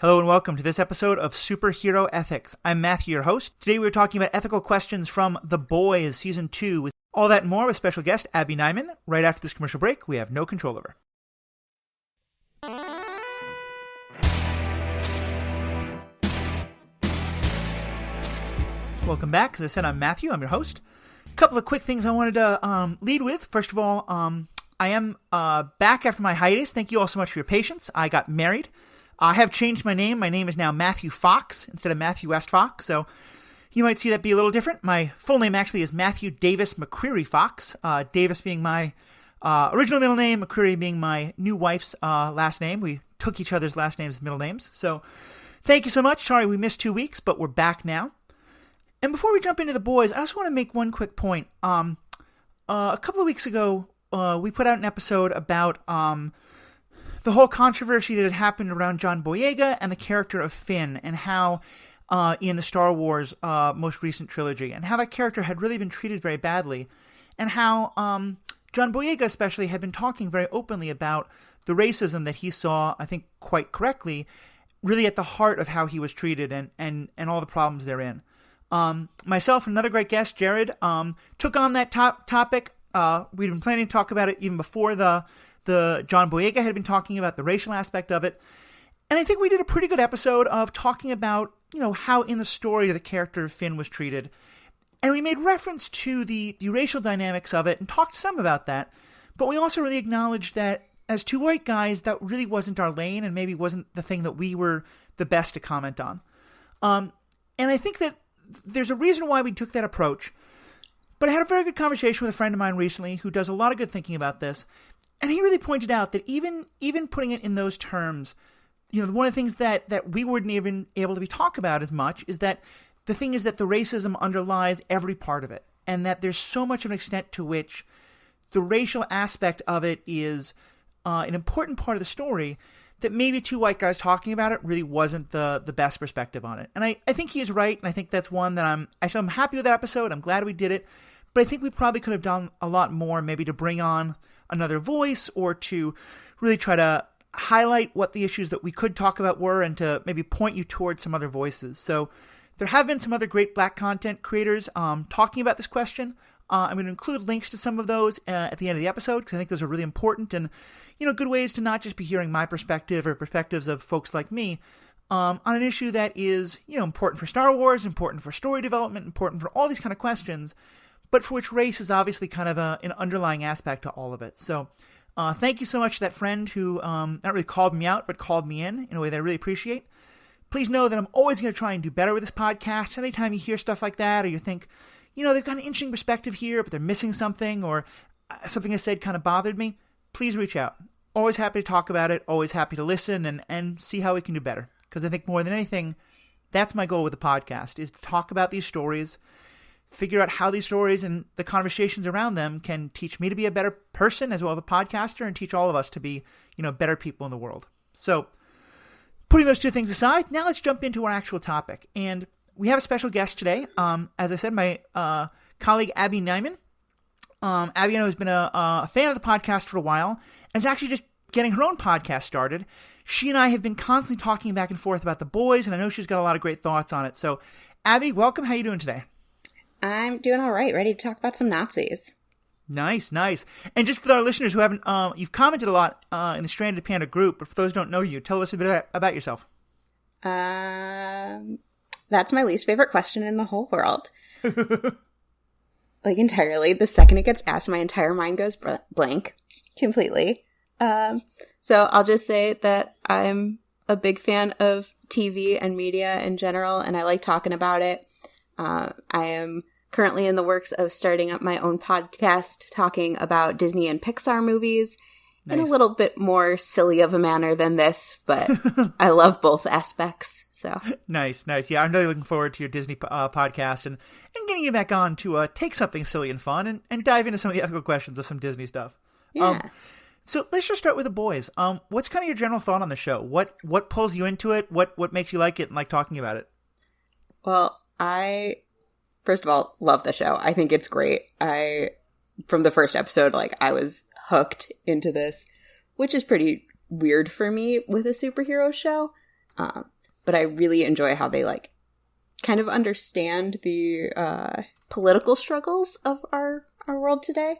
Hello and welcome to this episode of Superhero Ethics. I'm Matthew, your host. Today we're talking about ethical questions from The Boys Season 2 with all that and more with special guest Abby Neuman. Right after this commercial break, we have no control over. Welcome back. As I said, I'm Matthew. I'm your host. A couple of quick things I wanted to lead with. First of all, I am back after my hiatus. Thank you all so much for your patience. I got married. I have changed my name. My name is now Matthew Fox instead of Matthew West Fox, so you might see that be a little different. My full name actually is Matthew Davis McCreary Fox, Davis being my original middle name, McCreary being my new wife's last name. We took each other's last names as middle names, so thank you so much. Sorry we missed 2 weeks, but we're back now. And before we jump into the boys, I just want to make one quick point. A couple of weeks ago, we put out an episode about the whole controversy that had happened around John Boyega and the character of Finn, and how in the Star Wars most recent trilogy, and how that character had really been treated very badly, and how John Boyega especially had been talking very openly about the racism that he saw, I think quite correctly, really at the heart of how he was treated and all the problems therein. Myself and another great guest, Jared, took on that topic. We'd been planning to talk about it even before the John Boyega had been talking about the racial aspect of it. And I think we did a pretty good episode of talking about, how in the story the character of Finn was treated. And we made reference to the racial dynamics of it and talked some about that. But we also really acknowledged that as two white guys, that really wasn't our lane and maybe wasn't the thing that we were the best to comment on. And I think that there's a reason why we took that approach. But I had a very good conversation with a friend of mine recently who does a lot of good thinking about this. And he really pointed out that even putting it in those terms, one of the things that we wouldn't even able to be talk about as much is that the thing is that the racism underlies every part of it. And that there's so much of an extent to which the racial aspect of it is an important part of the story that maybe two white guys talking about it really wasn't the best perspective on it. And I think he is right, and I think that's one that I'm happy with that episode. I'm glad we did it. But I think we probably could have done a lot more maybe to bring on another voice or to really try to highlight what the issues that we could talk about were and to maybe point you towards some other voices. So there have been some other great Black content creators talking about this question. I'm going to include links to some of those at the end of the episode because I think those are really important and, good ways to not just be hearing my perspective or perspectives of folks like me on an issue that is, important for Star Wars, important for story development, important for all these kind of questions, but for which race is obviously kind of an underlying aspect to all of it. So thank you so much to that friend who not really called me out, but called me in a way that I really appreciate. Please know that I'm always going to try and do better with this podcast. Anytime you hear stuff like that or you think, they've got an interesting perspective here, but they're missing something or something I said kind of bothered me, please reach out. Always happy to talk about it, always happy to listen and see how we can do better. Because I think more than anything, that's my goal with the podcast, is to talk about these stories, figure out how these stories and the conversations around them can teach me to be a better person as well as a podcaster and teach all of us to be, better people in the world. So putting those two things aside, now let's jump into our actual topic. And we have a special guest today. As I said, my colleague, Abby Neuman. Abby, I know, has been a fan of the podcast for a while and is actually just getting her own podcast started. She and I have been constantly talking back and forth about The Boys, and I know she's got a lot of great thoughts on it. So, Abby, welcome. How are you doing today? I'm doing all right. Ready to talk about some Nazis. Nice. And just for our listeners who haven't, you've commented a lot in the Stranded Panda group, but for those who don't know you, tell us a bit about yourself. That's my least favorite question in the whole world. Entirely. The second it gets asked, my entire mind goes blank. Completely. So I'll just say that I'm a big fan of TV and media in general, and I like talking about it. I am currently in the works of starting up my own podcast talking about Disney and Pixar movies in a little bit more silly of a manner than this, but I love both aspects. So Nice. Yeah, I'm really looking forward to your Disney podcast and getting you back on to take something silly and fun and dive into some of the ethical questions of some Disney stuff. Yeah. So let's just start with The Boys. What's kind of your general thought on the show? What pulls you into it? What makes you like it and like talking about it? Well, I, first of all, love the show. I think it's great. From the first episode, I was hooked into this, which is pretty weird for me with a superhero show. But I really enjoy how they like kind of understand the political struggles of our world today.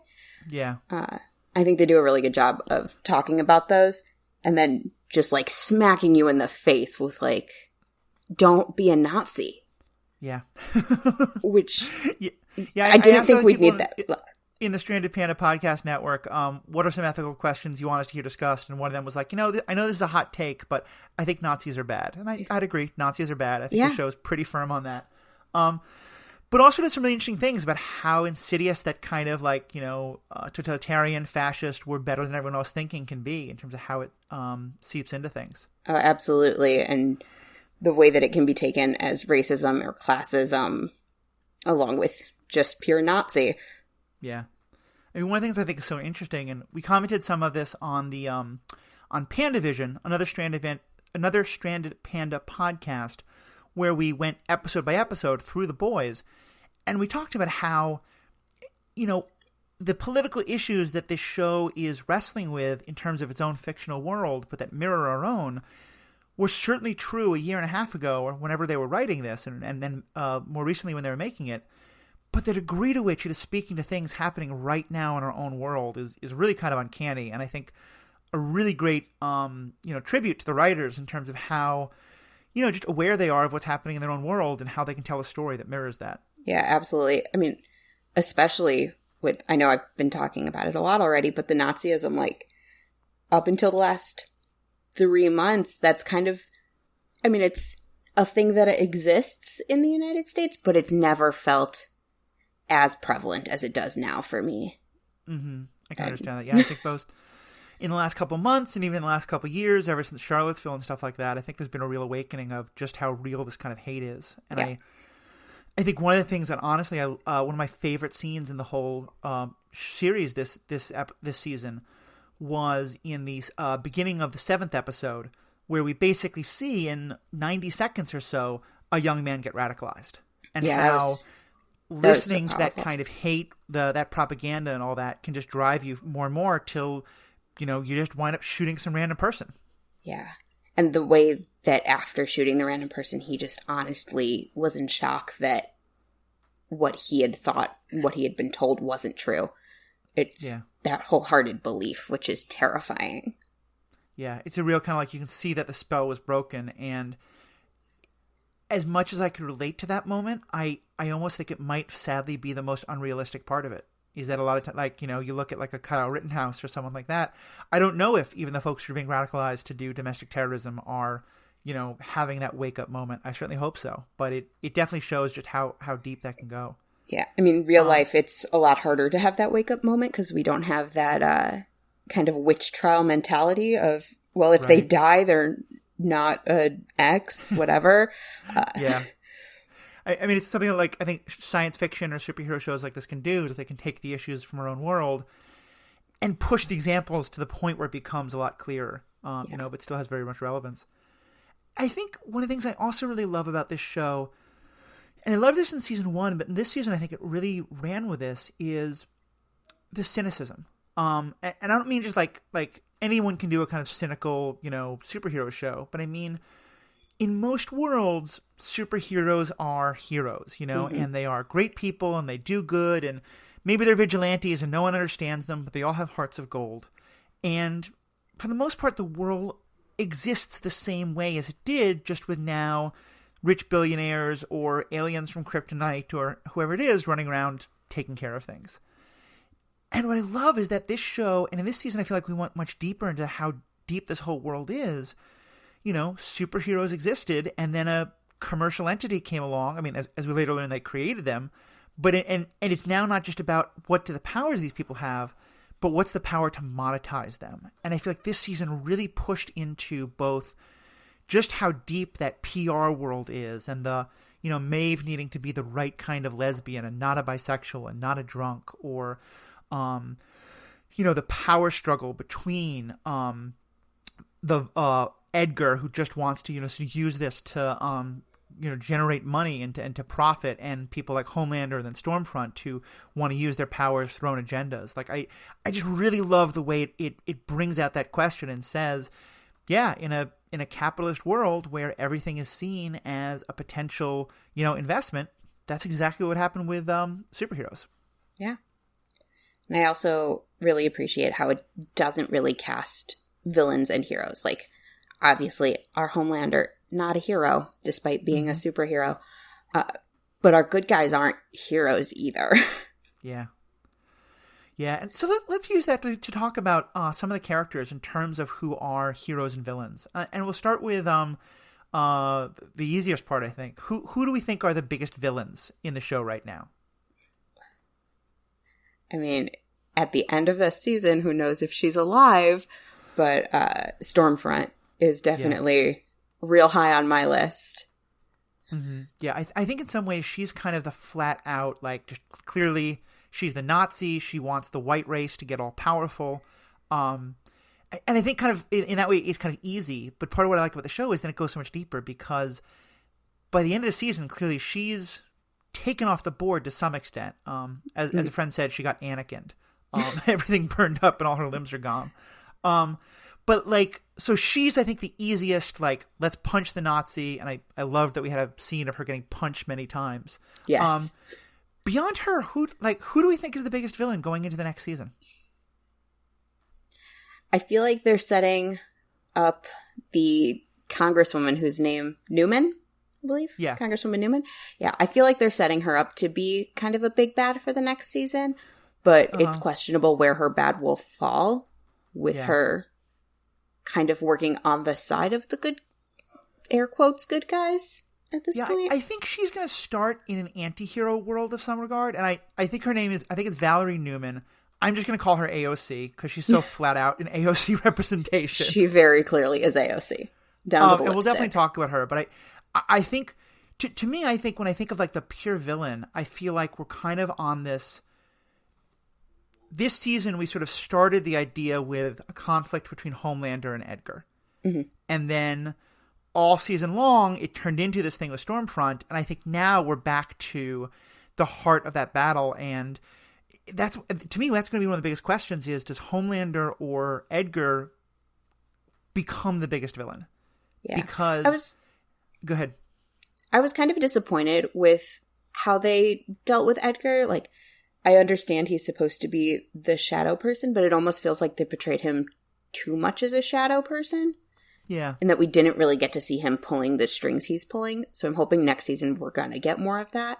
Yeah. I think they do a really good job of talking about those and then just like smacking you in the face with like, don't be a Nazi. Yeah. Which yeah, I didn't think we'd need that. In the Stranded Panda podcast network, what are some ethical questions you want us to hear discussed? And one of them was like, I know this is a hot take, but I think Nazis are bad. And I'd agree. Nazis are bad. I think the show's pretty firm on that. But also did some really interesting things about how insidious that kind of like, totalitarian fascist, we're better than everyone else thinking can be in terms of how it seeps into things. Oh, absolutely. And the way that it can be taken as racism or classism along with just pure Nazi. Yeah. I mean, one of the things I think is so interesting, and we commented some of this on the on PandaVision, another Stranded Panda podcast, where we went episode by episode through The Boys, and we talked about how, the political issues that this show is wrestling with in terms of its own fictional world, but that mirror our own, were certainly true a year and a half ago, or whenever they were writing this, and then more recently when they were making it. But the degree to which it is speaking to things happening right now in our own world is really kind of uncanny, and I think a really great tribute to the writers in terms of how just aware they are of what's happening in their own world and how they can tell a story that mirrors that. Yeah, absolutely. I mean, especially with, I know I've been talking about it a lot already, but the Nazism, like up until the last 3 months, that's kind of, I mean, it's a thing that exists in the United States, but it's never felt as prevalent as it does now for me. Mm-hmm. I can understand that. Yeah, I think both in the last couple of months and even in the last couple of years, ever since Charlottesville and stuff like that, I think there's been a real awakening of just how real this kind of hate is. And I think one of the things that honestly, one of my favorite scenes in the whole series this season was in the beginning of the 7th episode, where we basically see in 90 seconds or so a young man get radicalized, and how listening to that kind of hate, that propaganda and all that can just drive you more and more till, you just wind up shooting some random person. Yeah. And the way that after shooting the random person, he just honestly was in shock that what he had thought, what he had been told wasn't true. It's that wholehearted belief, which is terrifying. Yeah. It's a real kind of like, you can see that the spell was broken, and as much as I could relate to that moment, I almost think it might sadly be the most unrealistic part of it. Is that a lot of times, like, you look at like a Kyle Rittenhouse or someone like that. I don't know if even the folks who are being radicalized to do domestic terrorism are, having that wake up moment. I certainly hope so. But it definitely shows just how deep that can go. Yeah. I mean, real life, it's a lot harder to have that wake up moment because we don't have that kind of witch trial mentality of, well, if they die, they're not an X, whatever. Yeah. I mean, it's something that, like, I think science fiction or superhero shows like this can do, is they can take the issues from our own world and push the examples to the point where it becomes a lot clearer, but still has very much relevance. I think one of the things I also really love about this show, and I loved this in season 1, but in this season I think it really ran with this, is the cynicism. And I don't mean just like anyone can do a kind of cynical, superhero show, but I mean, in most worlds, superheroes are heroes, and they are great people and they do good, and maybe they're vigilantes and no one understands them, but they all have hearts of gold. And for the most part, the world exists the same way as it did, just with now rich billionaires or aliens from Kryptonite or whoever it is running around taking care of things. And what I love is that this show, and in this season I feel like we went much deeper into how deep this whole world is. Superheroes existed, and then a commercial entity came along. I mean, as we later learned, they created them. But and it's now not just about what do the powers these people have, but what's the power to monetize them. And I feel like this season really pushed into both just how deep that PR world is, and the, Maeve needing to be the right kind of lesbian and not a bisexual and not a drunk, or, the power struggle between the Edgar, who just wants to, use this to, generate money and to profit, and people like Homelander and then Stormfront who want to use their powers for their own agendas. Like, I just really love the way it brings out that question and says, yeah, in in a capitalist world where everything is seen as a potential, investment, that's exactly what happened with superheroes. Yeah. And I also really appreciate how it doesn't really cast villains and heroes. Like, obviously, our Homelander, not a hero, despite being a superhero. But our good guys aren't heroes either. Yeah. Yeah, and so let's use that to talk about some of the characters in terms of who are heroes and villains. And we'll start with the easiest part, I think. Who do we think are the biggest villains in the show right now? I mean, at the end of this season, who knows if she's alive, but Stormfront is definitely real high on my list. Mm-hmm. Yeah, I think in some ways she's kind of the flat out, like, just clearly she's the Nazi. She wants the white race to get all powerful. And I think kind of in that way it's kind of easy. But part of what I like about the show is then it goes so much deeper because by the end of the season, clearly she's taken off the board to some extent. As a friend said, she got Anakin'd. Everything burned up and all her limbs are gone. But, like, so she's, I think, the easiest, like, let's punch the Nazi. And I love that we had a scene of her getting punched many times. Yes. Beyond her, who do we think is the biggest villain going into the next season? I feel like they're setting up the Congresswoman whose name, Neuman, I believe? Yeah. Congresswoman Neuman? Yeah, I feel like they're setting her up to be kind of a big bad for the next season. But it's questionable where her bad will fall with her kind of working on the side of the good, air quotes, good guys at this point. I think she's going to start in an anti-hero world of some regard. And I think her name is, I think it's Valerie Newman. I'm just going to call her AOC because she's so flat out in AOC representation. She very clearly is AOC. Down to the and we'll lipstick. definitely talk about her. But I think, to me, I think when I think of like the pure villain, I feel like we're kind of on this season, we sort of started the idea with a conflict between Homelander and Edgar. Mm-hmm. And then all season long, it turned into this thing with Stormfront. And I think now we're back to the heart of that battle. And that's, to me, that's going to be one of the biggest questions is, does Homelander or Edgar become the biggest villain? Yeah. Because... Go ahead. I was kind of disappointed with how they dealt with Edgar. Like, I understand he's supposed to be the shadow person, but it almost feels like they portrayed him too much as a shadow person. Yeah. And that we didn't really get to see him pulling the strings he's pulling. So I'm hoping next season we're going to get more of that.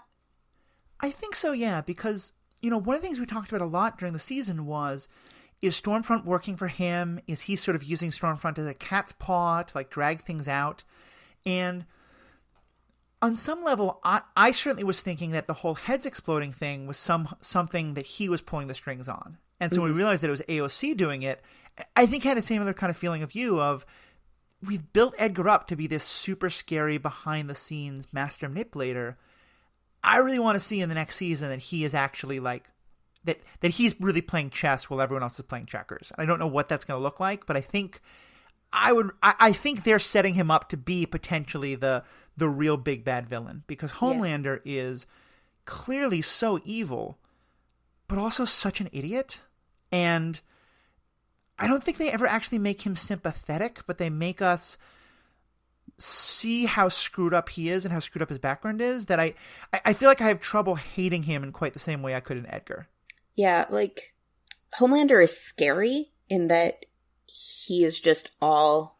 I think so, yeah, because, one of the things we talked about a lot during the season was, is Stormfront working for him? Is he sort of using Stormfront as a cat's paw to, like, drag things out? And on some level, I certainly was thinking that the whole heads exploding thing was something that he was pulling the strings on. And so when we realized that it was AOC doing it, I think I had the same other kind of feeling of you of, we've built Edgar up to be this super scary behind-the-scenes master manipulator. I really want to see in the next season that he is actually like, that he's really playing chess while everyone else is playing checkers. I don't know what that's going to look like, but I think I think they're setting him up to be potentially the real big bad villain, because Homelander is clearly so evil, but also such an idiot. And I don't think they ever actually make him sympathetic, but they make us see how screwed up he is and how screwed up his background is, that I feel like I have trouble hating him in quite the same way I could in Edgar. Yeah, like, Homelander is scary in that he is just all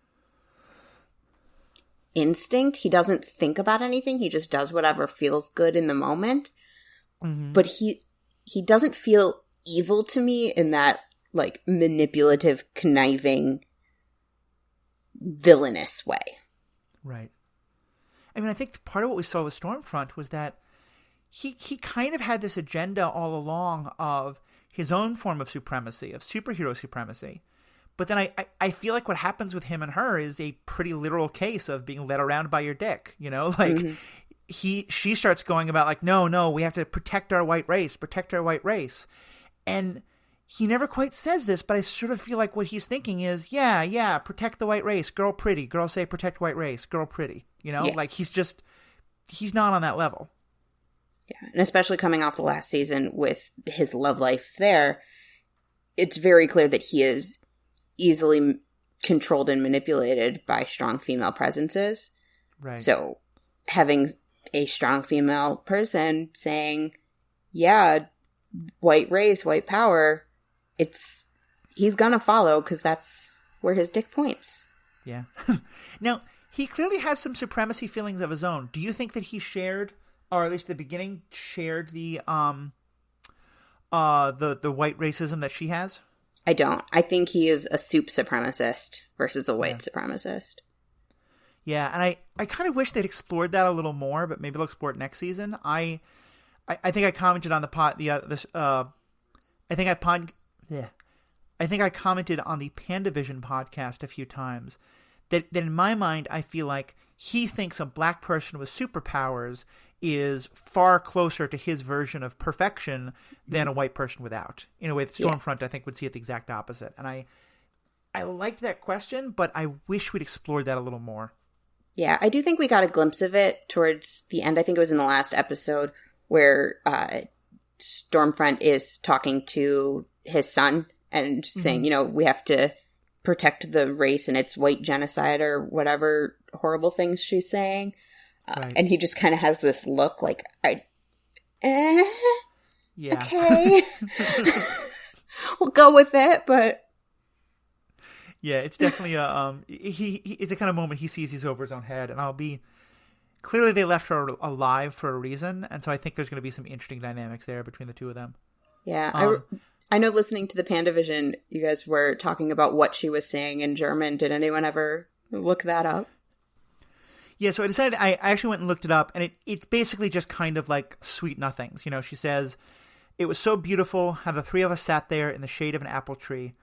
instinct. He doesn't think about anything. He just does whatever feels good in the moment. Mm-hmm. But he doesn't feel evil to me in that, like, manipulative, conniving, villainous way. Right. I mean, I think part of what we saw with Stormfront was that he kind of had this agenda all along of his own form of supremacy, of superhero supremacy. But then I feel like what happens with him and her is a pretty literal case of being led around by your dick, like mm-hmm. She starts going about like, no, we have to protect our white race. And he never quite says this, but I sort of feel like what he's thinking is, yeah, protect the white race, girl pretty, girl say protect white race, girl pretty, like he's not on that level. Yeah. And especially coming off the last season with his love life there, it's very clear that he is easily controlled and manipulated by strong female presences. Right. So having a strong female person saying, yeah, white race, white power, he's gonna follow because that's where his dick points. Yeah. Now, he clearly has some supremacy feelings of his own. Do you think that he shared, or at least at the beginning, shared the white racism that she has? I don't. I think he is a soup supremacist versus a white supremacist. Yeah, and I kind of wish they'd explored that a little more, but maybe they'll explore it next season. I think I commented on the I think I commented on the Pandavision podcast a few times that in my mind I feel like he thinks a black person with superpowers is far closer to his version of perfection than a white person without. In a way that Stormfront I think would see it the exact opposite. And I liked that question, but I wish we'd explored that a little more. Yeah, I do think we got a glimpse of it towards the end. I think it was in the last episode where Stormfront is talking to his son and saying, we have to protect the race and it's white genocide or whatever horrible things she's saying. Right. And he just kind of has this look like, okay. We'll go with it, but... Yeah, it's definitely it's a kind of moment he sees he's over his own head, and clearly they left her alive for a reason, and so I think there's going to be some interesting dynamics there between the two of them. Yeah, I know listening to the Pandavision, you guys were talking about what she was saying in German. Did anyone ever look that up? Yeah, so I decided I actually went and looked it up, and it's basically just kind of like sweet nothings. She says, "It was so beautiful how the three of us sat there in the shade of an apple tree.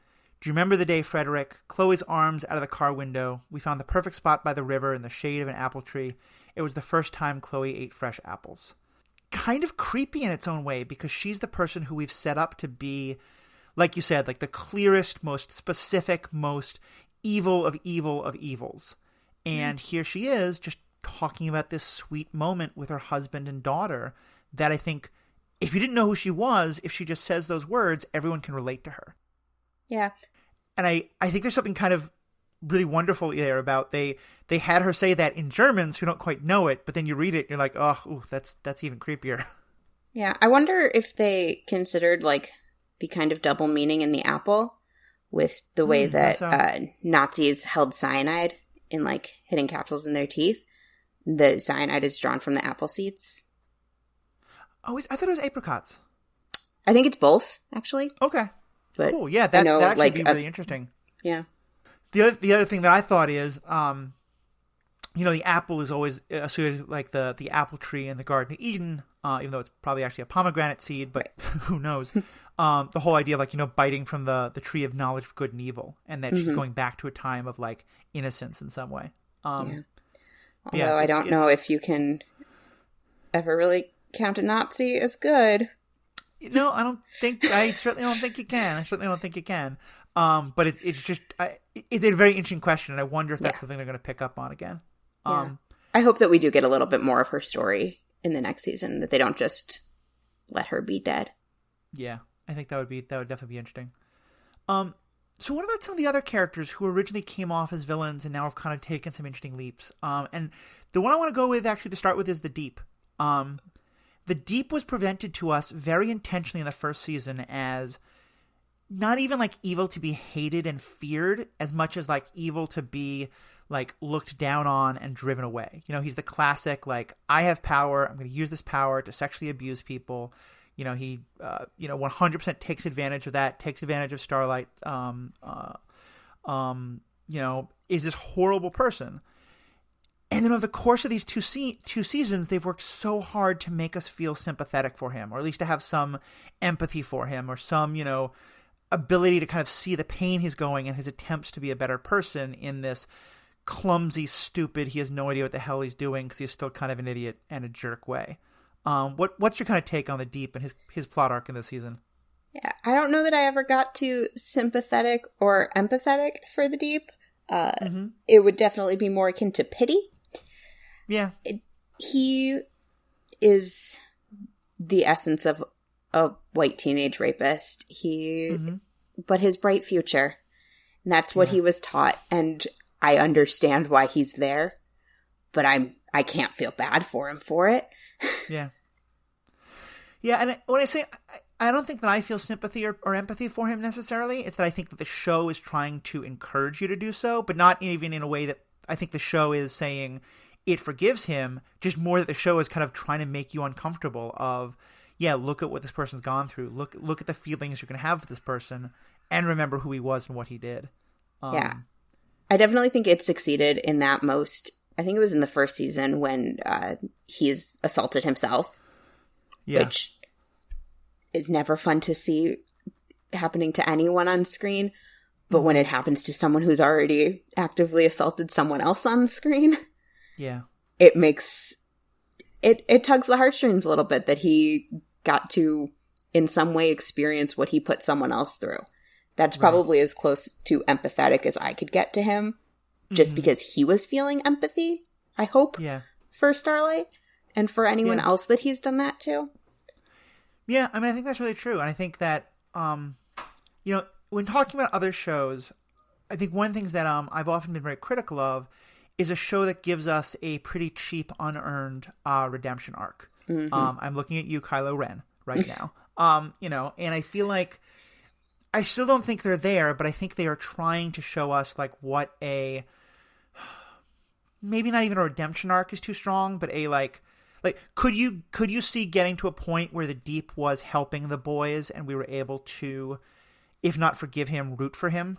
Do you remember the day, Frederick? Chloe's arms out of the car window. We found the perfect spot by the river in the shade of an apple tree. It was the first time Chloe ate fresh apples." Kind of creepy in its own way, because she's the person who we've set up to be, like you said, like the clearest, most specific, most evil of evils. And here she is just talking about this sweet moment with her husband and daughter that I think if you didn't know who she was, if she just says those words, everyone can relate to her. Yeah. And I think there's something kind of really wonderful there about they had her say that in German, so you don't quite know it, but then you read it and you're like, oh, ooh, that's even creepier. Yeah. I wonder if they considered like the kind of double meaning in the apple with the way that Nazis held cyanide in like hidden capsules in their teeth. The cyanide is drawn from the apple seeds. Oh, I thought it was apricots. I think it's both, actually. Okay. But cool. Yeah, that actually would be really interesting. Yeah. The other thing that I thought is, the apple is always associated with like the apple tree in the Garden of Eden, even though it's probably actually a pomegranate seed, but who knows? The whole idea of like, biting from the tree of knowledge of good and evil, and that she's going back to a time of like innocence in some way. Although I don't know if you can ever really count a Nazi as good. No, I certainly don't think you can. But it's just, it's a very interesting question, and I wonder if that's something they're going to pick up on again. I hope that we do get a little bit more of her story in the next season, that they don't just let her be dead. Yeah, I think that would definitely be interesting. So what about some of the other characters who originally came off as villains and now have kind of taken some interesting leaps? And the one I want to go with actually to start with is the Deep. The Deep was presented to us very intentionally in the first season as not even like evil to be hated and feared as much as like evil to be like looked down on and driven away. He's the classic, like, I have power. I'm going to use this power to sexually abuse people. He 100% takes advantage of that, takes advantage of Starlight, is this horrible person. And then over the course of these two seasons, they've worked so hard to make us feel sympathetic for him, or at least to have some empathy for him, or some, ability to kind of see the pain he's going and his attempts to be a better person in this clumsy, stupid, he has no idea what the hell he's doing because he's still kind of an idiot and a jerk way. What's your kind of take on the Deep and his plot arc in this season? Yeah, I don't know that I ever got to sympathetic or empathetic for the Deep. It would definitely be more akin to pity. Yeah. He is the essence of a white teenage rapist. But his bright future And that's what he was taught. And I understand why he's there, but I can't feel bad for him for it. Yeah. Yeah, and when I say, I don't think that I feel sympathy or empathy for him necessarily. It's that I think that the show is trying to encourage you to do so, but not even in a way that I think the show is saying it forgives him, just more that the show is kind of trying to make you uncomfortable of, yeah, look at what this person's gone through. Look at the feelings you're going to have for this person, and remember who he was and what he did. Yeah. I definitely think it succeeded in that most. I think it was in the first season when he's assaulted himself, which is never fun to see happening to anyone on screen. But when it happens to someone who's already actively assaulted someone else on the screen, it makes it tugs the heartstrings a little bit that he got to in some way experience what he put someone else through. That's probably as close to empathetic as I could get to him, just because he was feeling empathy, I hope, for Starlight, and for anyone else that he's done that to. Yeah, I mean, I think that's really true. And I think that, when talking about other shows, I think one of the things that I've often been very critical of is a show that gives us a pretty cheap, unearned redemption arc. I'm looking at you, Kylo Ren, right now. And I feel like I still don't think they're there, but I think they are trying to show us like what a maybe not even a redemption arc is too strong, but a like could you see getting to a point where the Deep was helping the boys and we were able to, if not forgive him, root for him?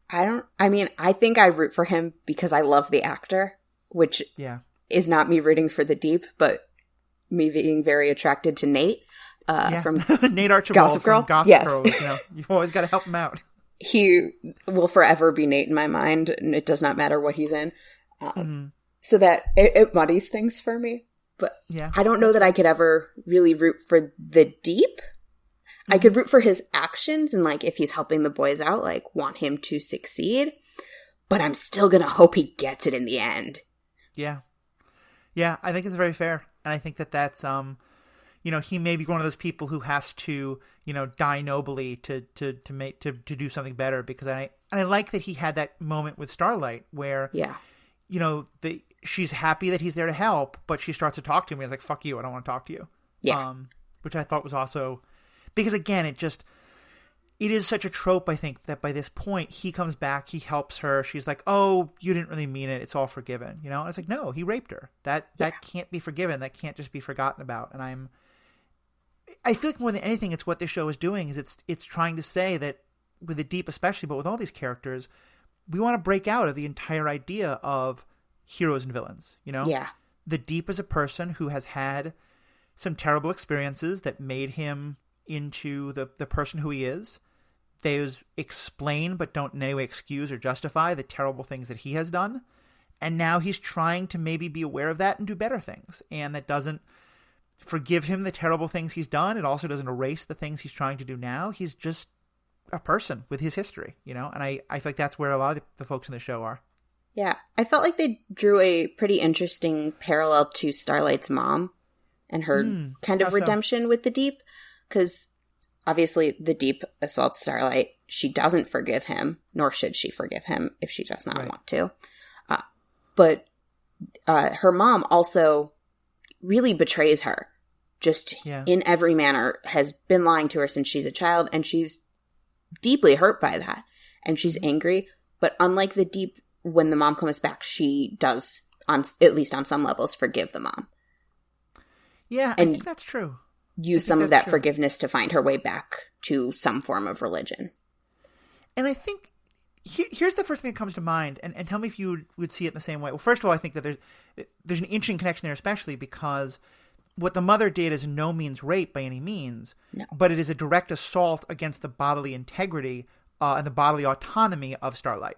I think I root for him because I love the actor, which is not me rooting for the Deep, but me being very attracted to Nate. From Nate Archibald Gossip Girl. From Gossip Girl. You've always got to help him out. He will forever be Nate in my mind, and it does not matter what he's in. So that it muddies things for me. But I don't know that I could ever really root for the Deep. I could root for his actions and, like, if he's helping the boys out, like, want him to succeed. But I'm still going to hope he gets it in the end. Yeah. Yeah, I think it's very fair. And I think that that's... he may be one of those people who has to, die nobly to do something better. Because I like that he had that moment with Starlight where, she's happy that he's there to help, but she starts to talk to him. He's like, "Fuck you! I don't want to talk to you." Yeah. Which I thought was also, because again, it is such a trope. I think that by this point he comes back, he helps her. She's like, "Oh, you didn't really mean it. It's all forgiven." And it's like, no, he raped her. That can't be forgiven. That can't just be forgotten about. And I feel like more than anything, it's what this show is doing is it's trying to say that with the Deep especially, but with all these characters, we want to break out of the entire idea of heroes and villains. The Deep is a person who has had some terrible experiences that made him into the person who he is. They explain but don't in any way excuse or justify the terrible things that he has done. And now he's trying to maybe be aware of that and do better things. And that doesn't forgive him the terrible things he's done. It also doesn't erase the things he's trying to do now. He's just a person with his history, and I feel like that's where a lot of the folks in the show are. Yeah. I felt like they drew a pretty interesting parallel to Starlight's mom and her kind of redemption with the Deep. Because obviously the Deep assaults Starlight. She doesn't forgive him, nor should she forgive him if she does not want to. But her mom also really betrays her. Just in every manner, has been lying to her since she's a child, and she's deeply hurt by that. And she's angry. But unlike the Deep, when the mom comes back, she does, at least on some levels, forgive the mom. Yeah, I think that's true. Use some of that forgiveness to find her way back to some form of religion. And I think, here's the first thing that comes to mind, and tell me if you would see it in the same way. Well, first of all, I think that there's an interesting connection there, especially because what the mother did is no means rape by any means, but it is a direct assault against the bodily integrity and the bodily autonomy of Starlight.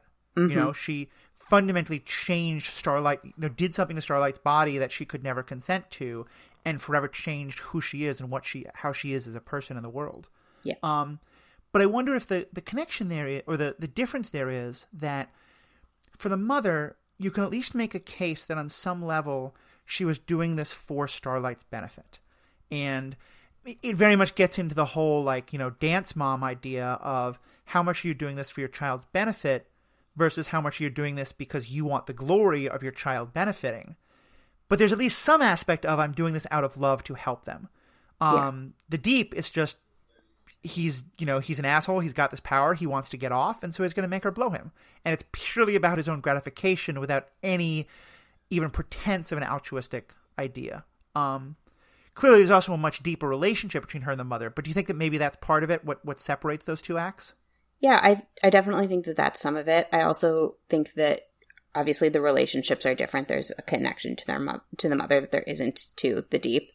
She fundamentally changed Starlight, did something to Starlight's body that she could never consent to, and forever changed who she is and how she is as a person in the world. Yeah. But I wonder if the connection there, or the difference there is that for the mother, you can at least make a case that on some level she was doing this for Starlight's benefit. And it very much gets into the whole, dance mom idea of how much are you doing this for your child's benefit versus how much you're doing this because you want the glory of your child benefiting. But there's at least some aspect of I'm doing this out of love to help them. The Deep is just, he's an asshole. He's got this power. He wants to get off. And so he's going to make her blow him. And it's purely about his own gratification without any even pretense of an altruistic idea. Clearly, there's also a much deeper relationship between her and the mother. But do you think that maybe that's part of it, what separates those two acts? Yeah, I definitely think that that's some of it. I also think that obviously the relationships are different. There's a connection to to the mother that there isn't to the Deep.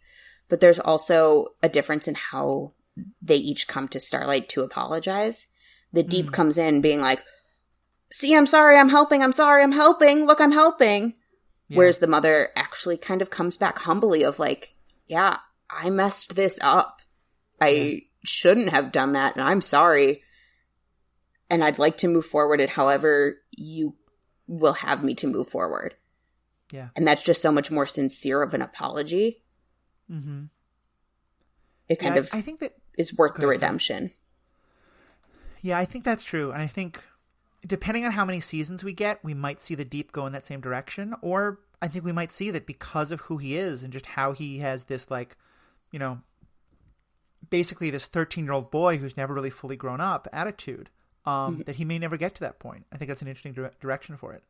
But there's also a difference in how they each come to Starlight to apologize. The Deep comes in being like, see, I'm sorry, I'm helping, I'm sorry, I'm helping, look, I'm helping. Yeah. Whereas the mother actually kind of comes back humbly of like, yeah, I messed this up. I shouldn't have done that, and I'm sorry. And I'd like to move forward at however you will have me to move forward. Yeah. And that's just so much more sincere of an apology. Mm-hmm. It kind of I think that is worth the redemption. Yeah, I think that's true. And I think depending on how many seasons we get, we might see the Deep go in that same direction. Or I think we might see that because of who he is and just how he has this, like, you know, basically this 13-year-old boy who's never really fully grown up attitude, that he may never get to that point. I think that's an interesting direction for it.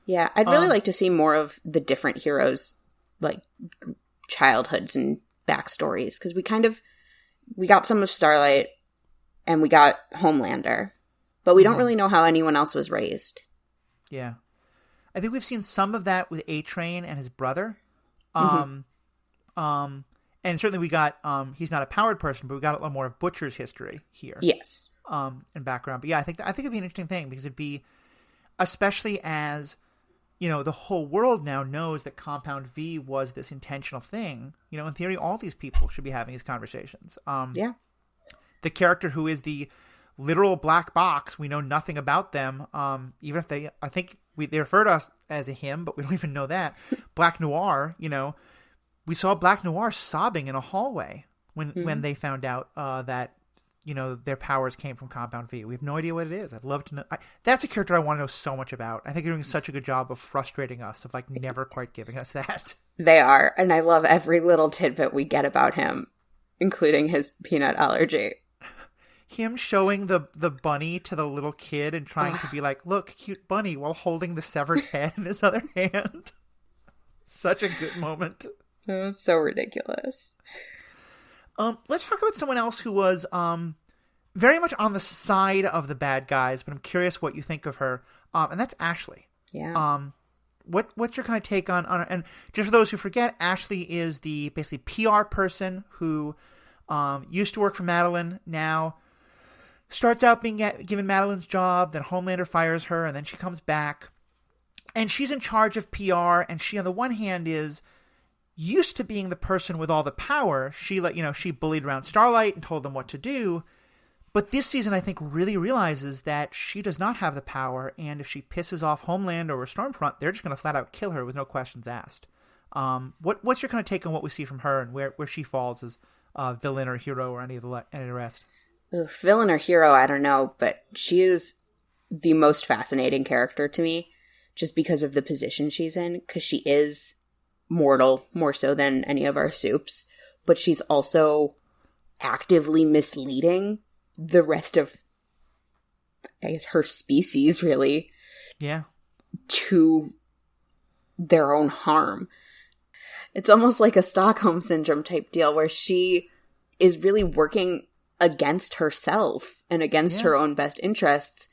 Yeah, I'd really like to see more of the different heroes, like, childhoods and backstories. Because we got some of Starlight and we got Homelander. But we don't really know how anyone else was raised. Yeah. I think we've seen some of that with A-Train and his brother. And certainly we got, he's not a powered person, but we got a lot more of Butcher's history here. Yes. And background. But yeah, I think it'd be an interesting thing because it'd be, especially as, you know, the whole world now knows that Compound V was this intentional thing. You know, in theory, all these people should be having these conversations. Yeah. The character who is the literal black box, we know nothing about them. Even if they refer to us as a him, but we don't even know that. Black Noir, you know, we saw Black Noir sobbing in a hallway when they found out that, you know, their powers came from Compound V. We have no idea what it is. I'd love to know. That's a character I want to know so much about. I think they're doing such a good job of frustrating us, of like never quite giving us that. They are. And I love every little tidbit we get about him, including his peanut allergy. Him showing the bunny to the little kid and trying to be like, look, cute bunny, while holding the severed head in his other hand. Such a good moment. It was so ridiculous. Let's talk about someone else who was very much on the side of the bad guys, but I'm curious what you think of her. And that's Ashley. Yeah. What's your kind of take on her? And just for those who forget, Ashley is the basically PR person who used to work for Madeline, now starts out being given Madeline's job, then Homelander fires her, and then she comes back. And she's in charge of PR, and she, on the one hand, is used to being the person with all the power. She she bullied around Starlight and told them what to do. But this season, I think, really realizes that she does not have the power, and if she pisses off Homelander or Stormfront, they're just going to flat out kill her with no questions asked. What's your kind of take on what we see from her and where she falls as villain or hero or any of the rest? Villain or hero, I don't know, but she is the most fascinating character to me just because of the position she's in, because she is mortal, more so than any of our soups, but she's also actively misleading the rest of her species, really. Yeah. To their own harm. It's almost like a Stockholm Syndrome type deal where she is really working against herself and against her own best interests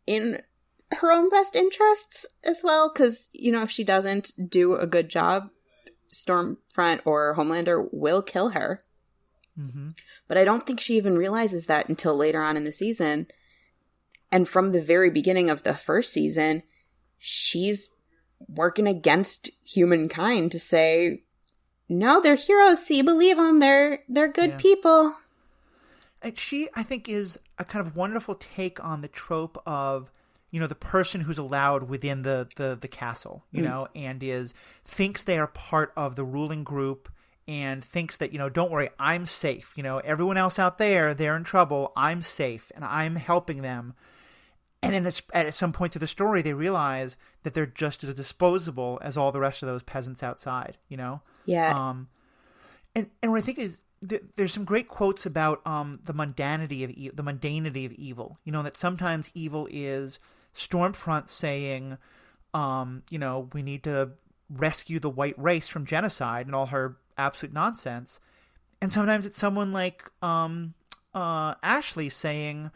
in her own best interests as well. Because, you know, if she doesn't do a good job, Stormfront or Homelander will kill her. Mm-hmm. But I don't think she even realizes that until later on in the season. And from the very beginning of the first season, she's working against humankind to say, no, they're heroes. See, believe them. They're good people. And she, I think, is a kind of wonderful take on the trope of, you know, the person who's allowed within the castle, you know, and thinks they are part of the ruling group and thinks that, don't worry, I'm safe. Everyone else out there, they're in trouble. I'm safe and I'm helping them. And then at some point through the story, they realize that they're just as disposable as all the rest of those peasants outside, Yeah. And what I think is there's some great quotes about the mundanity of evil. That sometimes evil is Stormfront saying, we need to rescue the white race from genocide and all her absolute nonsense. And sometimes it's someone like Ashley saying,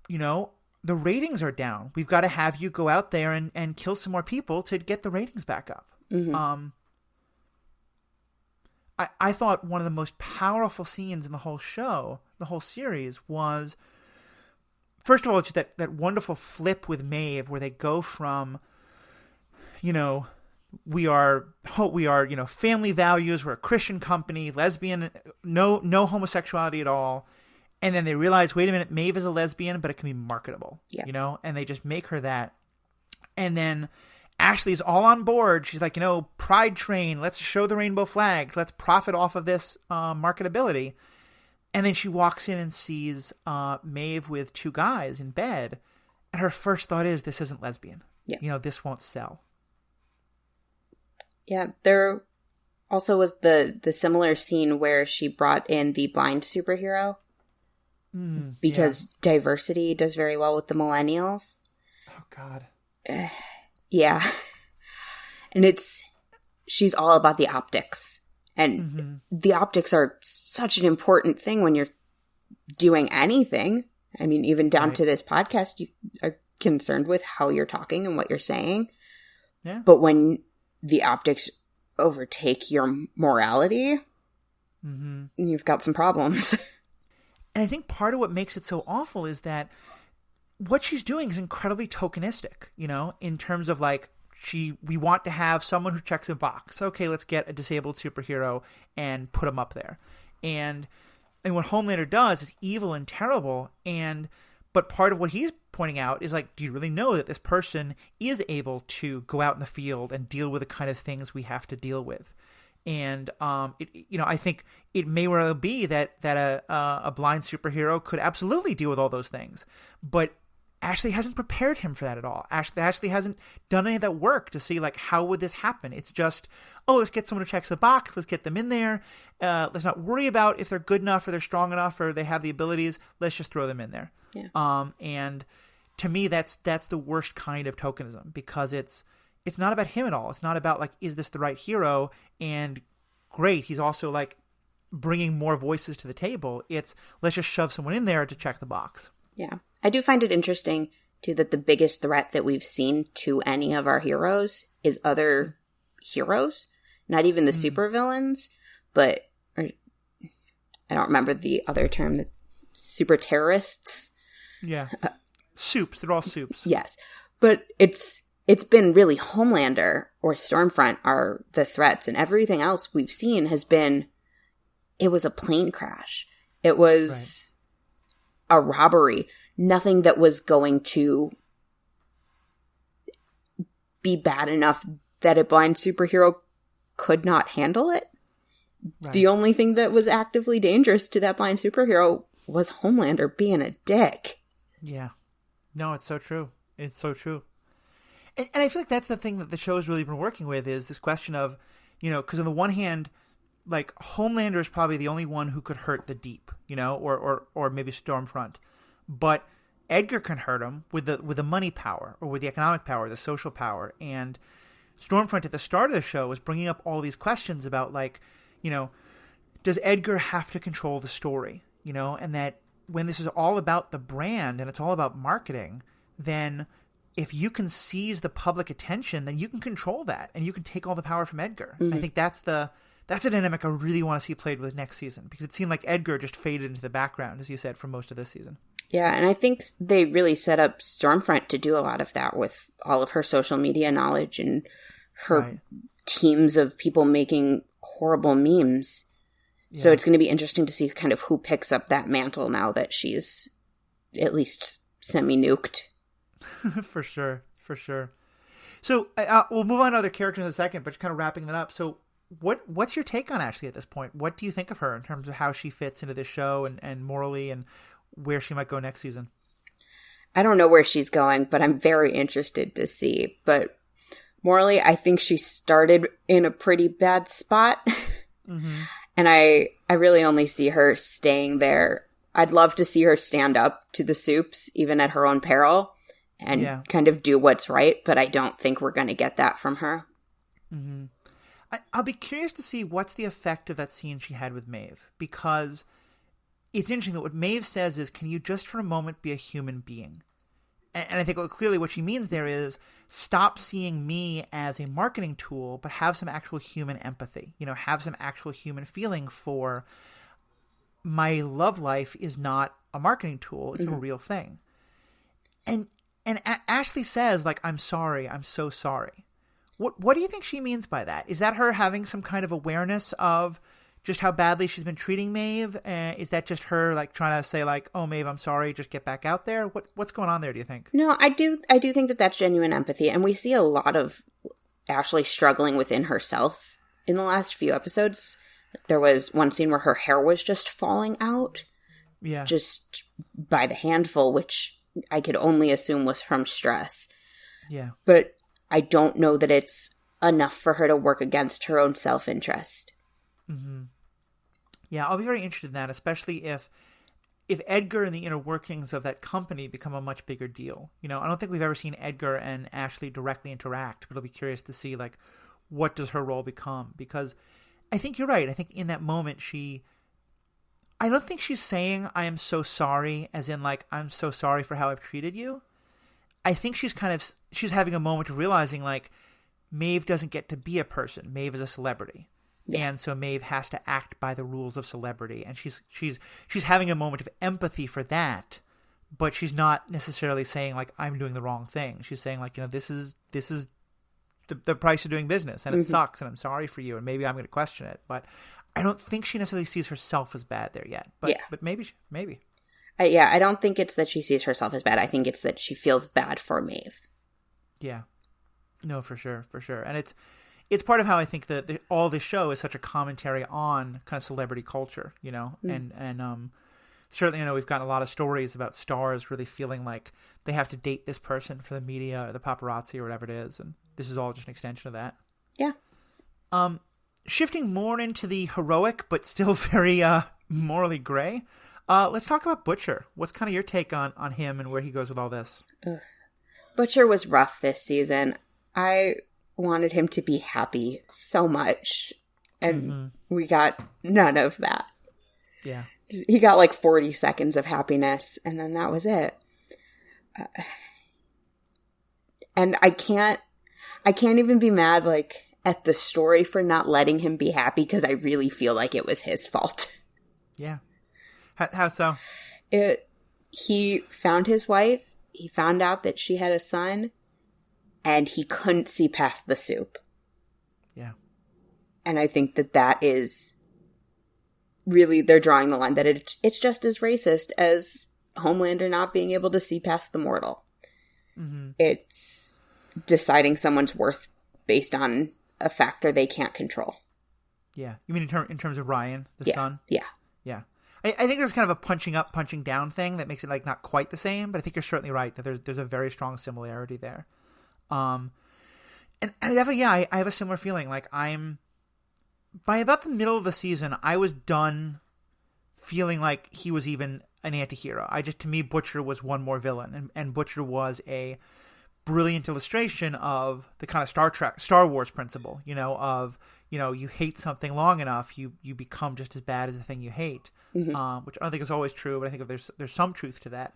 the ratings are down. We've got to have you go out there and kill some more people to get the ratings back up. Mm-hmm. I thought one of the most powerful scenes in the whole show, the whole series, was, first of all, just that wonderful flip with Maeve where they go from, we are family values, we're a Christian company, lesbian, no homosexuality at all. And then they realize, wait a minute, Maeve is a lesbian, but it can be marketable, and they just make her that. And then Ashley's all on board. She's like, pride train, let's show the rainbow flag. Let's profit off of this marketability. And then she walks in and sees Maeve with two guys in bed. And her first thought is, this isn't lesbian. Yeah. This won't sell. Yeah, there also was the similar scene where she brought in the blind superhero. Because diversity does very well with the millennials. Oh, God. Yeah. And she's all about the optics. And the optics are such an important thing when you're doing anything. I mean, even down to this podcast, you are concerned with how you're talking and what you're saying. Yeah. But when the optics overtake your morality, you've got some problems. And I think part of what makes it so awful is that what she's doing is incredibly tokenistic, in terms of like, we want to have someone who checks a box. Okay, let's get a disabled superhero and put him up there. And what Homelander does is evil and terrible. But part of what he's pointing out is like, do you really know that this person is able to go out in the field and deal with the kind of things we have to deal with? And I think it may well be that a blind superhero could absolutely deal with all those things, but Ashley hasn't prepared him for that at all. Ashley hasn't done any of that work to see like, how would this happen? It's just, let's get someone who checks the box. Let's get them in there. Let's not worry about if they're good enough or they're strong enough or they have the abilities. Let's just throw them in there. Yeah. And to me, that's the worst kind of tokenism, because it's not about him at all. It's not about like, is this the right hero? And great, he's also like bringing more voices to the table. It's, let's just shove someone in there to check the box. Yeah. I do find it interesting too that the biggest threat that we've seen to any of our heroes is other heroes, not even the supervillains, but I don't remember the other term, the super terrorists. Yeah. Soups. They're all soups. Yes. But it's been really Homelander or Stormfront are the threats, and everything else we've seen has been, it was a plane crash. It was a robbery. Nothing that was going to be bad enough that a blind superhero could not handle it. Right. The only thing that was actively dangerous to that blind superhero was Homelander being a dick. Yeah. No, it's so true. It's so true. And I feel like that's the thing that the show's really been working with, is this question of, because on the one hand, like, Homelander is probably the only one who could hurt the Deep, or maybe Stormfront. But Edgar can hurt him with the money power, or with the economic power, the social power. And Stormfront at the start of the show was bringing up all these questions about, like, does Edgar have to control the story? And that when this is all about the brand and it's all about marketing, then if you can seize the public attention, then you can control that and you can take all the power from Edgar. Mm-hmm. I think that's a dynamic I really want to see played with next season, because it seemed like Edgar just faded into the background, as you said, for most of this season. Yeah, and I think they really set up Stormfront to do a lot of that with all of her social media knowledge and her teams of people making horrible memes. Yeah. So it's going to be interesting to see kind of who picks up that mantle now that she's at least semi-nuked. For sure. So we'll move on to other characters in a second, but just kind of wrapping that up. So what's your take on Ashley at this point? What do you think of her in terms of how she fits into this show and morally and where she might go next season? I don't know where she's going, but I'm very interested to see. But morally, I think she started in a pretty bad spot. Mm-hmm. And I really only see her staying there. I'd love to see her stand up to the Soups, even at her own peril, and kind of do what's right. But I don't think we're going to get that from her. Mm-hmm. I'll be curious to see what's the effect of that scene she had with Maeve, because it's interesting that what Maeve says is, can you just for a moment be a human being? And I think clearly what she means there is stop seeing me as a marketing tool, but have some actual human empathy, have some actual human feeling for my love life is not a marketing tool. It's a real thing. And Ashley says, like, I'm sorry. I'm so sorry. What do you think she means by that? Is that her having some kind of awareness of just how badly she's been treating Maeve? Is that just her like trying to say like, oh, Maeve, I'm sorry, just get back out there? What's going on there, do you think? No, I do think that that's genuine empathy. And we see a lot of Ashley struggling within herself in the last few episodes. There was one scene where her hair was just falling out. Yeah. Just by the handful, which I could only assume was from stress. Yeah. But I don't know that it's enough for her to work against her own self-interest. Mm-hmm. Yeah, I'll be very interested in that, especially if Edgar and the inner workings of that company become a much bigger deal. I don't think we've ever seen Edgar and Ashley directly interact, but I'll be curious to see, like, what does her role become? Because I think you're right. I think in that moment I don't think she's saying, I am so sorry, as in, like, I'm so sorry for how I've treated you. I think she's having a moment of realizing, like, Maeve doesn't get to be a person. Maeve is a celebrity. Yeah. And so Maeve has to act by the rules of celebrity. And she's having a moment of empathy for that, but she's not necessarily saying, like, I'm doing the wrong thing. She's saying, like, this is the price of doing business, and it sucks, and I'm sorry for you, and maybe I'm going to question it. But I don't think she necessarily sees herself as bad there yet. But maybe. I don't think it's that she sees herself as bad. I think it's that she feels bad for Maeve. Yeah. No, for sure. And it's part of how I think that all this show is such a commentary on kind of celebrity culture, and certainly, we've gotten a lot of stories about stars really feeling like they have to date this person for the media or the paparazzi or whatever it is, and this is all just an extension of that. Yeah. Shifting more into the heroic but still very morally gray, let's talk about Butcher. What's kind of your take on him and where he goes with all this? Butcher was rough this season. I wanted him to be happy so much, and we got none of that. Yeah. He got like 40 seconds of happiness, and then that was it. And I can't even be mad like at the story for not letting him be happy, because I really feel like it was his fault. Yeah. How so? He found his wife. He found out that she had a son, and he couldn't see past the soup. Yeah. And I think that is really, they're drawing the line that it's just as racist as Homelander not being able to see past the mortal. Mm-hmm. It's deciding someone's worth based on a factor they can't control. Yeah. You mean in terms of Ryan, the son? Yeah. Yeah. I think there's kind of a punching up, punching down thing that makes it like not quite the same, but I think you're certainly right that there's a very strong similarity there. And definitely, I have a similar feeling. Like by about the middle of the season, I was done feeling like he was even an anti-hero. To me, Butcher was one more villain, and Butcher was a brilliant illustration of the kind of Star Wars principle, you hate something long enough, you become just as bad as the thing you hate, which I don't think is always true, but I think there's some truth to that.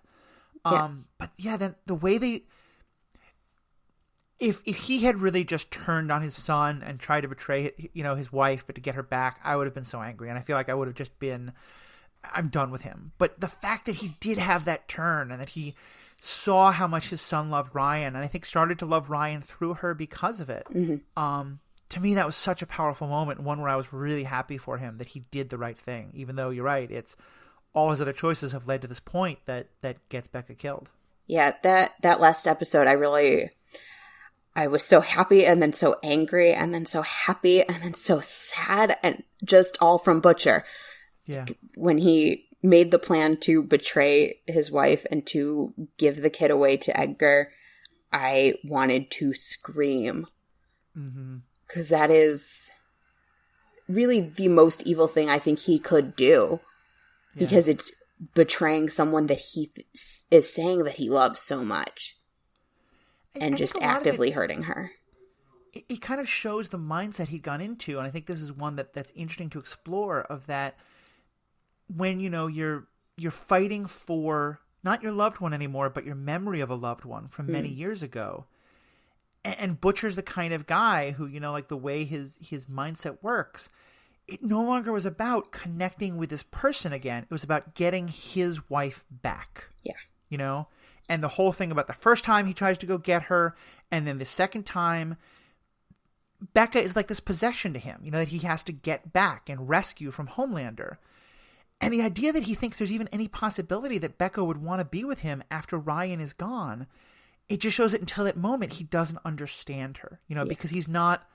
But yeah, then the way if he had really just turned on his son and tried to betray, his wife, but to get her back, I would have been so angry. And I feel like I would have just been, I'm done with him. But the fact that he did have that turn and that he saw how much his son loved Ryan, and I think started to love Ryan through her because of it. To me, that was such a powerful moment, one where I was really happy for him that he did the right thing, even though you're right, it's all his other choices have led to this point that gets Becca killed. Yeah, that last episode, I was so happy and then so angry and then so happy and then so sad, and just all from Butcher. Yeah. When he made the plan to betray his wife and to give the kid away to Edgar, I wanted to scream. Because that is really the most evil thing I think he could do. Yeah. Because it's betraying someone that he is saying that he loves so much. And just actively hurting her. It kind of shows the mindset he'd gone into. And I think this is one that's interesting to explore, of that when, you're fighting for not your loved one anymore, but your memory of a loved one from many years ago. And Butcher's the kind of guy who, like the way his mindset works, it no longer was about connecting with this person again. It was about getting his wife back. Yeah. And the whole thing about the first time he tries to go get her, and then the second time, Becca is like this possession to him, that he has to get back and rescue from Homelander. And the idea that he thinks there's even any possibility that Becca would want to be with him after Ryan is gone, it just shows that until that moment he doesn't understand her, because he's not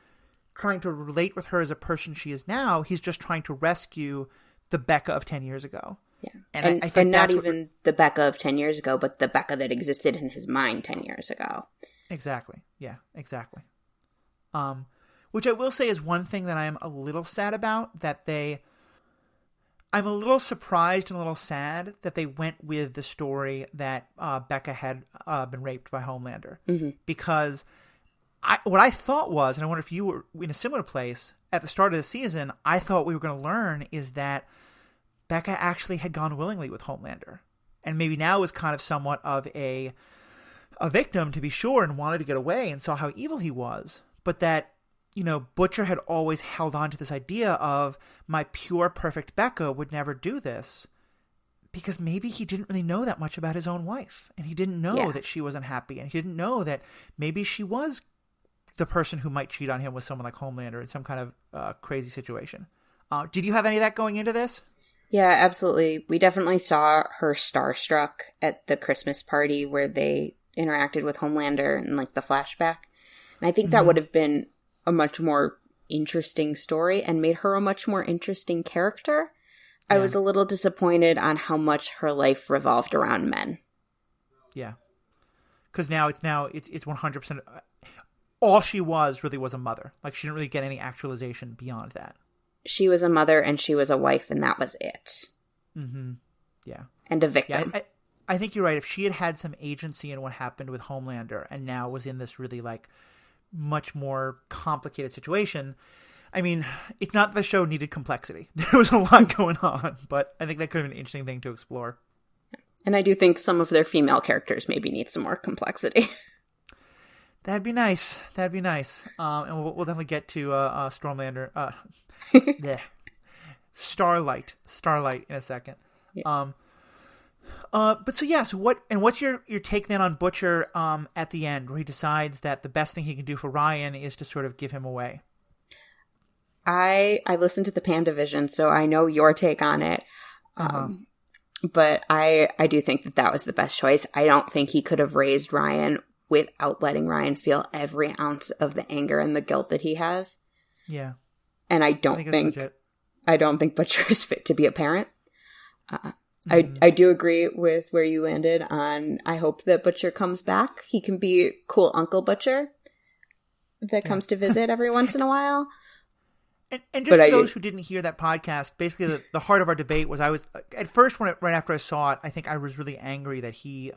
trying to relate with her as a person she is now. He's just trying to rescue the Becca of 10 years ago. Yeah. And I think and not even the Becca of 10 years ago, but the Becca that existed in his mind 10 years ago. Exactly. Yeah, exactly. Which I will say is one thing that I am a little sad about, I'm a little surprised and a little sad that they went with the story that Becca had been raped by Homelander. Because what I thought was, and I wonder if you were in a similar place, at the start of the season, I thought we were going to learn is that Becca actually had gone willingly with Homelander, and maybe now was kind of somewhat of a victim, to be sure, and wanted to get away and saw how evil he was. But that, Butcher had always held on to this idea of my pure, perfect Becca would never do this, because maybe he didn't really know that much about his own wife, and he didn't know that she wasn't happy, and he didn't know that maybe she was the person who might cheat on him with someone like Homelander in some kind of crazy situation. Did you have any of that going into this? Yeah, absolutely. We definitely saw her starstruck at the Christmas party where they interacted with Homelander and like the flashback. And I think that would have been a much more interesting story and made her a much more interesting character. I was a little disappointed on how much her life revolved around men. Yeah. Because now it's 100%. All she was really was a mother. Like, she didn't really get any actualization beyond that. She was a mother and she was a wife, and that was it. Yeah. And a victim. Yeah, I think you're right. If she had had some agency in what happened with Homelander and now was in this really, like, much more complicated situation, I mean, it's not that the show needed complexity. There was a lot going on, but I think that could have been an interesting thing to explore. And I do think some of their female characters maybe need some more complexity. That'd be nice. And we'll definitely get to Stormlander. Starlight in a second. Yeah. But so what's your take then on Butcher at the end, where he decides that the best thing he can do for Ryan is to sort of give him away? I listened to the PandaVision, so I know your take on it. But I do think that was the best choice. I don't think he could have raised Ryan without letting Ryan feel every ounce of the anger and the guilt that he has. Yeah. And I don't think Butcher is fit to be a parent. I do agree with where you landed on, I hope that Butcher comes back. He can be cool Uncle Butcher that comes to visit every once in a while. And just for those who didn't hear that podcast, basically the heart of our debate was, I was at first right after I saw it, I think I was really angry that he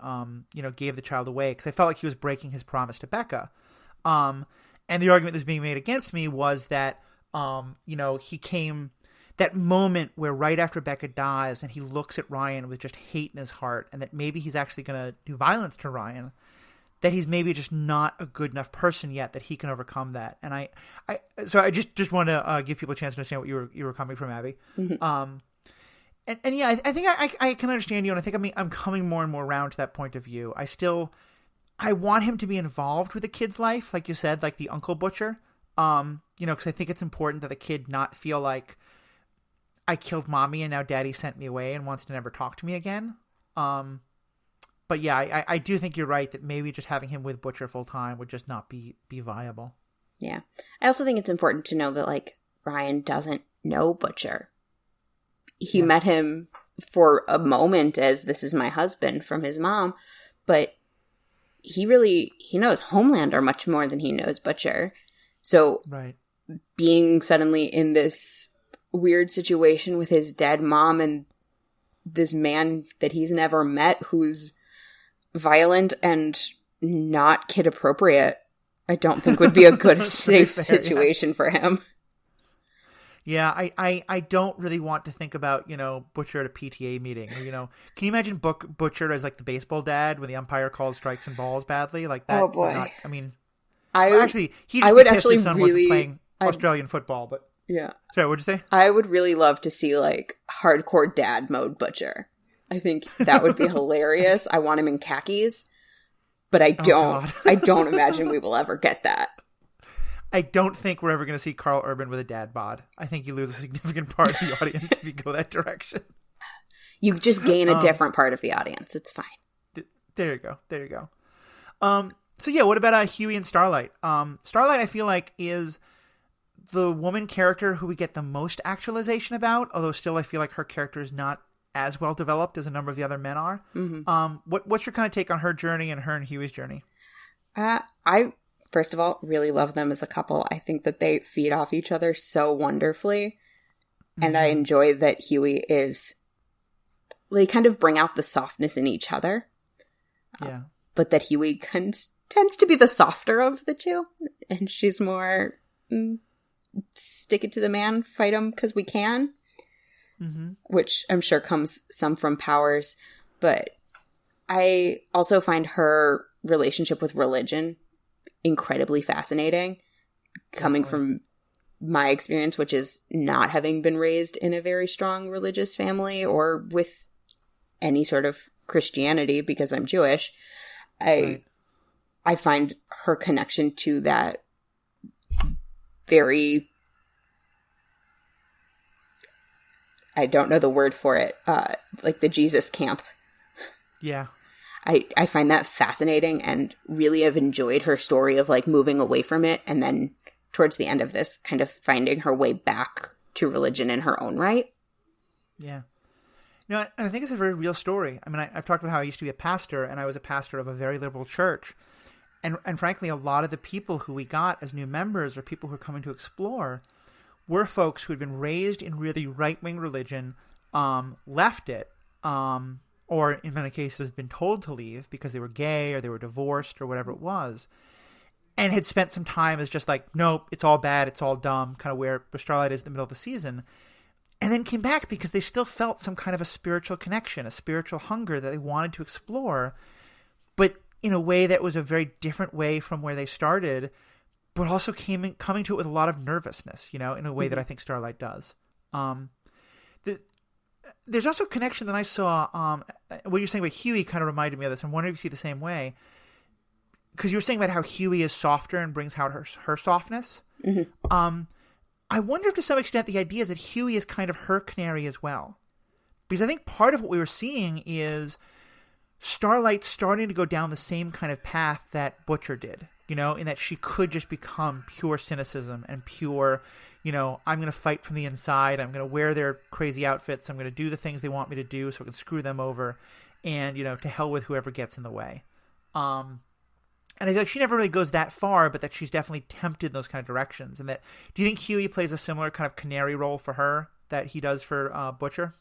gave the child away, because I felt like he was breaking his promise to Becca. And the argument that was being made against me was that he came that moment where right after Becca dies and he looks at Ryan with just hate in his heart, and that maybe he's actually going to do violence to Ryan, that he's maybe just not a good enough person yet that he can overcome that. And I just want to give people a chance to understand what you were coming from, Abby. I think I can understand you, and I think I'm coming more and more around to that point of view. I want him to be involved with the kid's life, like you said, like the Uncle Butcher. Because I think it's important that the kid not feel like I killed mommy and now daddy sent me away and wants to never talk to me again. But yeah, I do think you're right that maybe just having him with Butcher full time would just not be viable. Yeah. I also think it's important to know that, like, Ryan doesn't know Butcher. He met him for a moment as this is my husband from his mom, but he knows Homelander much more than he knows Butcher. So being suddenly in this weird situation with his dead mom and this man that he's never met who's violent and not kid appropriate, I don't think would be a good safe situation for him. Yeah, I don't really want to think about, Butcher at a PTA meeting. Or, can you imagine Butcher as like the baseball dad when the umpire calls strikes and balls badly? Like that. Oh boy. He his son wasn't playing Australian football, but yeah. Sorry, what'd you say? I would really love to see like hardcore dad mode Butcher. I think that would be hilarious. I want him in khakis, but I don't imagine we will ever get that. I don't think we're ever going to see Carl Urban with a dad bod. I think you lose a significant part of the audience if you go that direction. You just gain a different part of the audience. It's fine. There you go. So yeah, what about Huey and Starlight? Starlight, I feel like, is the woman character who we get the most actualization about, although still I feel like her character is not as well developed as a number of the other men are. Mm-hmm. What's your kind of take on her journey and her and Huey's journey? I first of all really love them as a couple. I think that they feed off each other so wonderfully. Mm-hmm. And I enjoy that Huey they kind of bring out the softness in each other. Yeah. But that Huey tends to be the softer of the two. And she's more, stick it to the man, fight him because we can. Mm-hmm. Which I'm sure comes some from Powers. But I also find her relationship with religion incredibly fascinating, coming from my experience, which is not having been raised in a very strong religious family or with any sort of Christianity because I'm Jewish. I find her connection to that very, I don't know the word for it, like the Jesus camp. Yeah. I find that fascinating and really have enjoyed her story of like moving away from it and then towards the end of this kind of finding her way back to religion in her own right. Yeah. And I think it's a very real story. I mean, I've talked about how I used to be a pastor and I was a pastor of a very liberal church. And frankly, a lot of the people who we got as new members or people who are coming to explore were folks who had been raised in really right-wing religion, left it, or in many cases been told to leave because they were gay or they were divorced or whatever it was, and had spent some time as just like, nope, it's all bad, it's all dumb, kind of where Starlight is in the middle of the season, and then came back because they still felt some kind of a spiritual connection, a spiritual hunger that they wanted to explore, but in a way that was a very different way from where they started, but also coming to it with a lot of nervousness, in a way that I think Starlight does. There's also a connection that I saw. What you're saying about Huey kind of reminded me of this. I'm wondering if you see the same way. Because you were saying about how Huey is softer and brings out her softness. Mm-hmm. I wonder if to some extent the idea is that Huey is kind of her canary as well. Because I think part of what we were seeing is Starlight starting to go down the same kind of path that Butcher did. In that she could just become pure cynicism and pure, I'm going to fight from the inside. I'm going to wear their crazy outfits. I'm going to do the things they want me to do so I can screw them over. And, to hell with whoever gets in the way. And I feel like she never really goes that far, but that she's definitely tempted in those kind of directions. And that, do you think Huey plays a similar kind of canary role for her that he does for Butcher?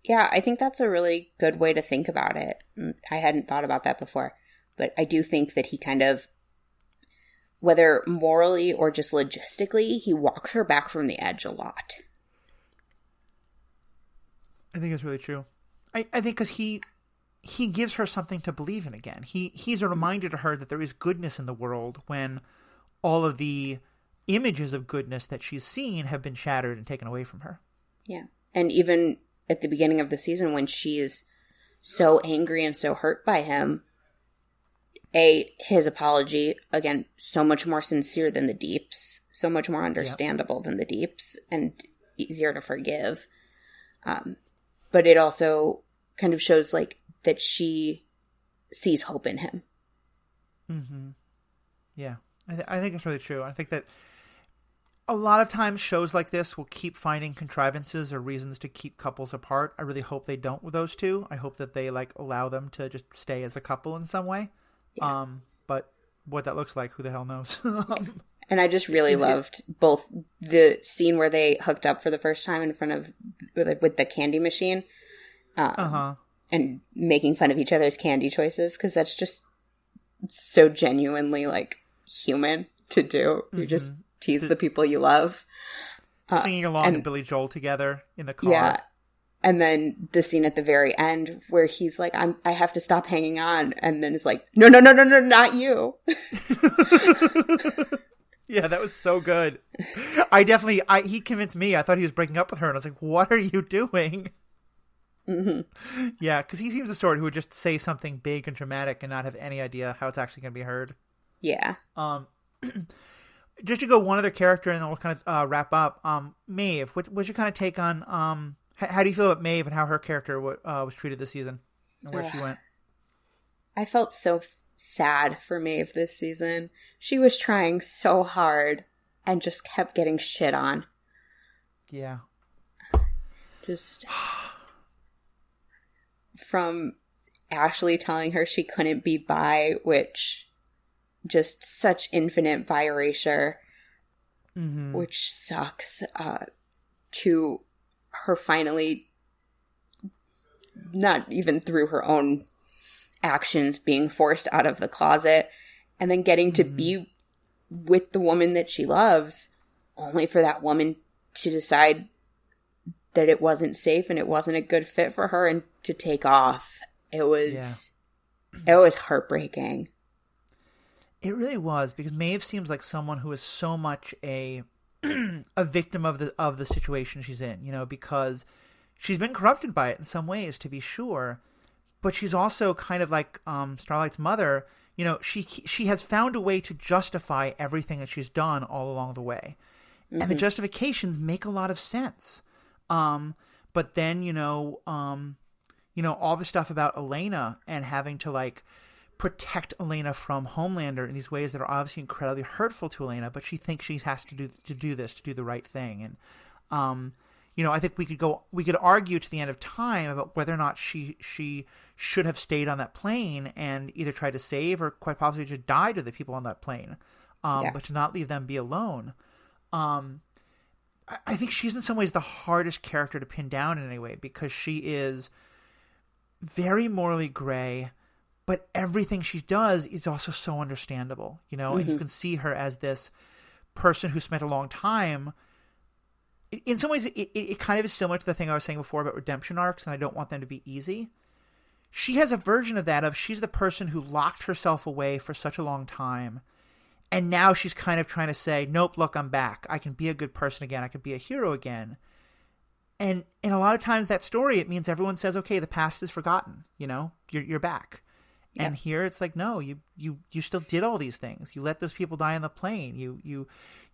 Yeah, I think that's a really good way to think about it. I hadn't thought about that before. But I do think that he kind of, whether morally or just logistically, he walks her back from the edge a lot. I think it's really true. I think because he gives her something to believe in again. He's a reminder to her that there is goodness in the world when all of the images of goodness that she's seen have been shattered and taken away from her. Yeah. And even at the beginning of the season when she's so angry and so hurt by him, his apology, again, so much more sincere than the Deeps, so much more understandable than the Deeps, and easier to forgive. But it also kind of shows, like, that she sees hope in him. Mm-hmm. Yeah, I think it's really true. I think that a lot of times shows like this will keep finding contrivances or reasons to keep couples apart. I really hope they don't with those two. I hope that they like allow them to just stay as a couple in some way. Yeah. But what that looks like, who the hell knows? And I just really loved both the scene where they hooked up for the first time in front of with the candy machine, and making fun of each other's candy choices, because that's just so genuinely like human to do. You just tease the people you love. Singing along to Billy Joel together in the car. Yeah. And then the scene at the very end where he's like, I have to stop hanging on. And then it's like, no, not you. Yeah, that was so good. He convinced me. I thought he was breaking up with her. And I was like, what are you doing? Mm-hmm. Yeah, because he seems the sort who would just say something big and dramatic and not have any idea how it's actually going to be heard. Yeah. Just to go one other character and then we'll kind of wrap up. Maeve, what's your kind of take on how do you feel about Maeve and how her character was treated this season and where she went? I felt so sad for Maeve this season. She was trying so hard and just kept getting shit on. Yeah. Just from Ashley telling her she couldn't be bi, which just such infinite bi erasure, which sucks, to her finally, not even through her own actions, being forced out of the closet and then getting to be with the woman that she loves, only for that woman to decide that it wasn't safe and it wasn't a good fit for her and to take off. It was heartbreaking. It really was, because Maeve seems like someone who is so much a victim of the situation she's in, because she's been corrupted by it in some ways, to be sure, but she's also kind of like Starlight's mother. She has found a way to justify everything that she's done all along the way, and the justifications make a lot of sense. But then all the stuff about Elena and having to like protect Elena from Homelander in these ways that are obviously incredibly hurtful to Elena, but she thinks she has to do this, to do the right thing. And, I think we could argue to the end of time about whether or not she should have stayed on that plane and either tried to save or quite possibly just died with the people on that plane. But to not leave them be alone. I think she's in some ways the hardest character to pin down in any way, because she is very morally gray, but everything she does is also so understandable, and you can see her as this person who spent a long time. In some ways, it kind of is similar to the thing I was saying before about redemption arcs, and I don't want them to be easy. She has a version of that, she's the person who locked herself away for such a long time, and now she's kind of trying to say, nope, look, I'm back. I can be a good person again. I can be a hero again. And a lot of times that story, it means everyone says, okay, the past is forgotten. You're back. Yeah. And here it's like, no, you still did all these things. You let those people die on the plane. You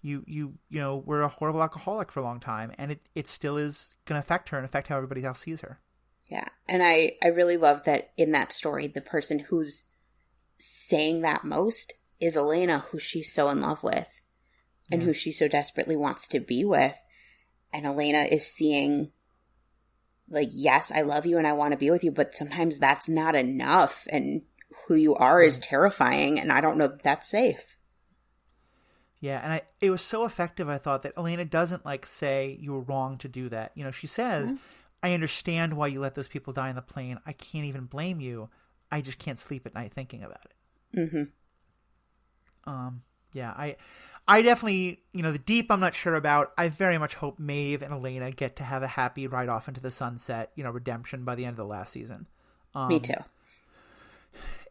were a horrible alcoholic for a long time, and it still is going to affect her and affect how everybody else sees her. Yeah. And I really love that in that story, the person who's saying that most is Elena, who she's so in love with and who she so desperately wants to be with. And Elena is seeing, like, yes, I love you and I want to be with you, but sometimes that's not enough. And who you are is terrifying, and I don't know that that's safe. Yeah, and it was so effective, I thought, that Elena doesn't, like, say you were wrong to do that. She says, I understand why you let those people die on the plane. I can't even blame you. I just can't sleep at night thinking about it. Yeah, I definitely, the Deep I'm not sure about. I very much hope Maeve and Elena get to have a happy ride off into the sunset, redemption by the end of the last season. Me too.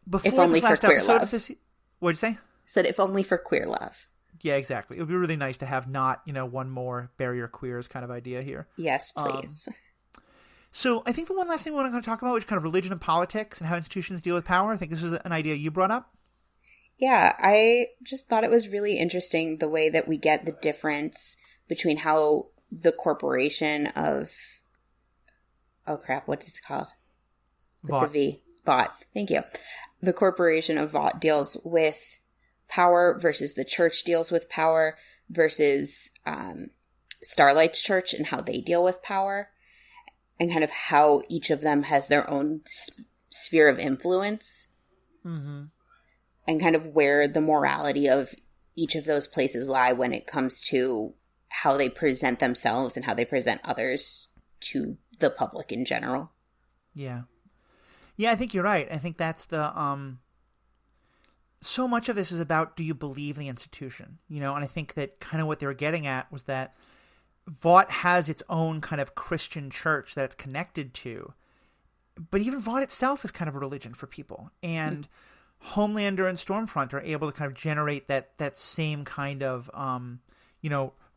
Before if only this last for queer episode love. What'd you say? Said if only for queer love. Yeah, exactly. It would be really nice to have not, one more barrier queers kind of idea here. Yes, please. So I think the one last thing we want to talk about is kind of religion and politics and how institutions deal with power. I think this was an idea you brought up. Yeah, I just thought it was really interesting the way that we get the difference between how the corporation of, oh crap, what's it called? With Vought. the V. Vought. Thank you. the corporation of Vought deals with power versus the church deals with power versus Starlight's church and how they deal with power, and kind of how each of them has their own sphere of influence, and kind of where the morality of each of those places lie when it comes to how they present themselves and how they present others to the public in general. Yeah. Yeah, I think you're right. I think that's the so much of this is about, do you believe in the institution? You know, and I think that kind of what they were getting at was that Vought has its own kind of Christian church that it's connected to. But even Vought itself is kind of a religion for people. And Homelander and Stormfront are able to kind of generate that same kind of,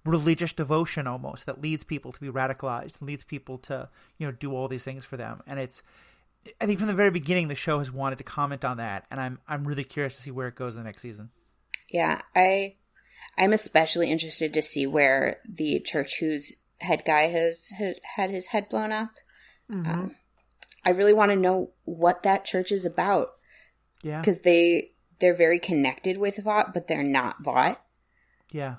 religious devotion almost that leads people to be radicalized, leads people to, do all these things for them. And I think from the very beginning, the show has wanted to comment on that. And I'm really curious to see where it goes in the next season. Yeah, I'm especially interested to see where the church whose head guy has had his head blown up. I really want to know what that church is about. Yeah. Because they're very connected with Vought, but they're not Vought. Yeah.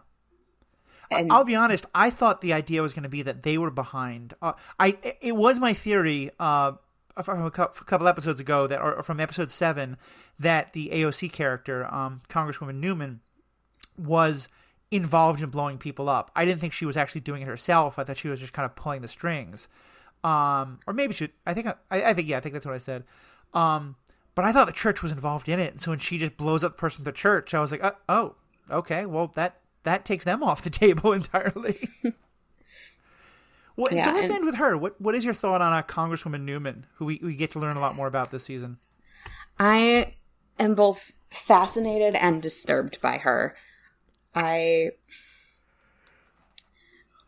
And I'll be honest, I thought the idea was going to be that they were behind. It was my theory from a couple episodes ago, or from episode 7, that the AOC character, Congresswoman Neuman, was involved in blowing people up. I didn't think she was actually doing it herself. I thought she was just kind of pulling the strings. Or maybe she. I think that's what I said. But I thought the church was involved in it. And so when she just blows up the person at the church, I was like, oh, okay. Well, that takes them off the table entirely. So let's end with her. What is your thought on Congresswoman Neuman, who we get to learn a lot more about this season? I am both fascinated and disturbed by her. I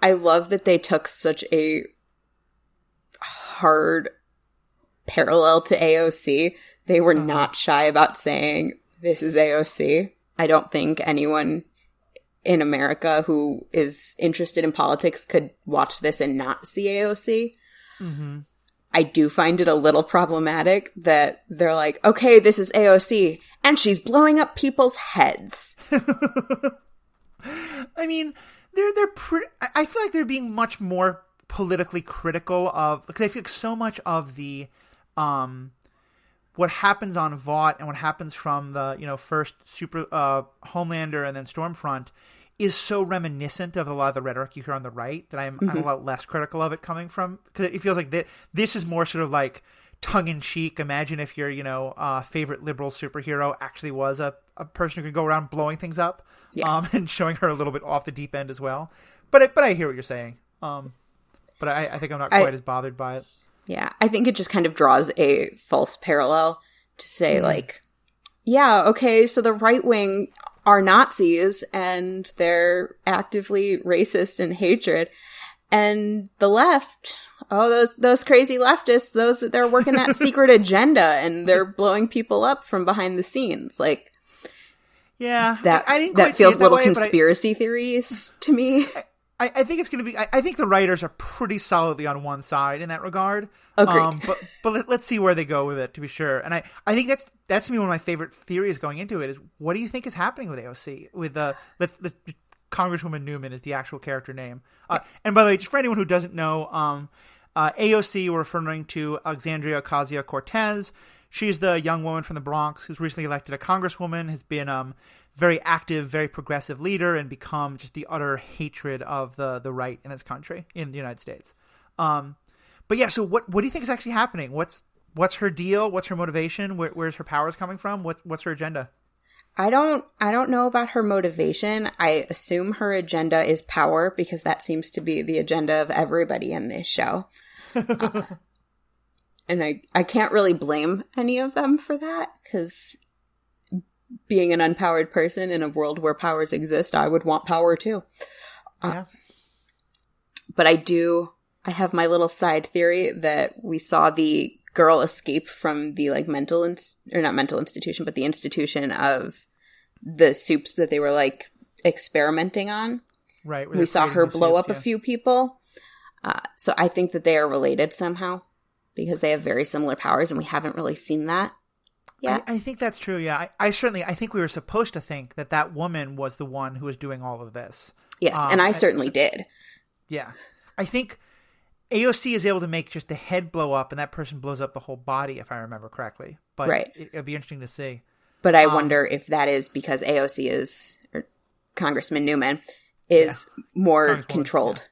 love that they took such a hard parallel to AOC. They were not shy about saying, this is AOC. I don't think anyone in America who is interested in politics could watch this and not see AOC. I do find it a little problematic that they're like, okay, this is AOC, and she's blowing up people's heads. I mean, they're pretty. I feel like they're being much more politically critical of, because I feel like so much of the what happens on Vought and what happens from the first Super Homelander and then Stormfront is so reminiscent of a lot of the rhetoric you hear on the right that I'm a lot less critical of it coming from, because it feels like this is more sort of like tongue-in-cheek. Imagine if your favorite liberal superhero actually was a person who could go around blowing things up, and showing her a little bit off the deep end as well. But I hear what you're saying. But I think I'm not quite as bothered by it. Yeah, I think it just kind of draws a false parallel to say okay, so the right wing are Nazis and they're actively racist and hatred, and the left, those crazy leftists, they're working that secret agenda and they're blowing people up from behind the scenes. Like, yeah, that feels a little conspiracy theories to me. I think it's going to be. I think the writers are pretty solidly on one side in that regard. Agreed. But let's see where they go with it, to be sure. And I think that's to me one of my favorite theories going into it is, what do you think is happening with AOC? With let's Congresswoman Neuman is the actual character name. Yes. And by the way, just for anyone who doesn't know, AOC, we're referring to Alexandria Ocasio-Cortez. She's the young woman from the Bronx who's recently elected a congresswoman, has been very active, very progressive leader, and become just the utter hatred of the right in this country, in the United States. But yeah, so what do you think is actually happening? What's her deal? What's her motivation? Where's her powers coming from? What's her agenda? I don't know about her motivation. I assume her agenda is power, because that seems to be the agenda of everybody in this show. And I can't really blame any of them for that, because being an unpowered person in a world where powers exist, I would want power too. Yeah. But I have my little side theory that we saw the girl escape from the not mental institution, but the institution of the soups that they were experimenting on. Right. We saw her blow up a few people. So I think that they are related somehow, because they have very similar powers and we haven't really seen that. yet. I think that's true. Yeah, I think we were supposed to think that that woman was the one who was doing all of this. Yes, and I certainly did. Yeah, I think AOC is able to make just the head blow up, and that person blows up the whole body, if I remember correctly. But right. It'll be interesting to see. But I wonder if that is because AOC is, or Congressman Neuman, is more controlled.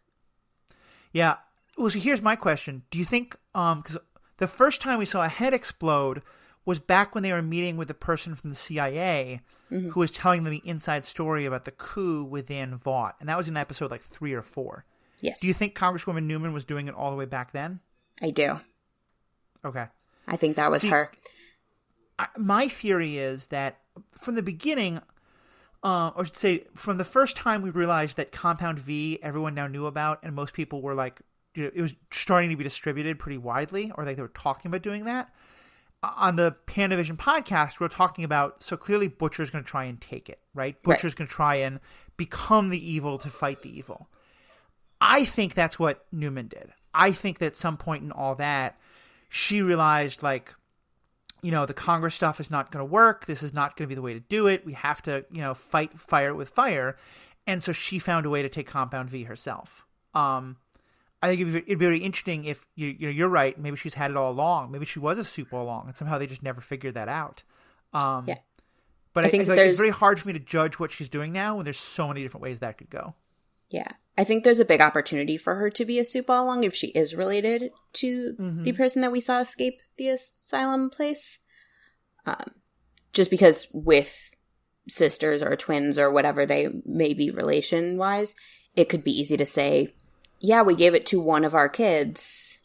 Yeah. Well, so here's my question. Do you think, because the first time we saw a head explode was back when they were meeting with the person from the CIA who was telling them the inside story about the coup within Vought. And that was in episode like 3 or 4. Yes. Do you think Congresswoman Neuman was doing it all the way back then? I do. Okay. I think that was her. My theory is that from the beginning, or I should say from the first time we realized that Compound V everyone now knew about, and most people were like, it was starting to be distributed pretty widely, or like they were talking about doing that. On the Pandavision podcast, we're talking about, so clearly Butcher's going to try and take it, right? Butcher's going to try and become the evil to fight the evil. I think that's what Neuman did. I think that at some point in all that, she realized, like, the Congress stuff is not going to work. This is not going to be the way to do it. We have to, fight fire with fire. And so she found a way to take Compound V herself. I think it'd be very interesting if you're right. Maybe she's had it all along. Maybe she was a soup all along, and somehow they just never figured that out. Yeah. But I think it's very hard for me to judge what she's doing now when there's so many different ways that could go. Yeah. I think there's a big opportunity for her to be a soup all along if she is related to the person that we saw escape the asylum place. Just because with sisters or twins or whatever they may be relation-wise, it could be easy to say, yeah, we gave it to one of our kids.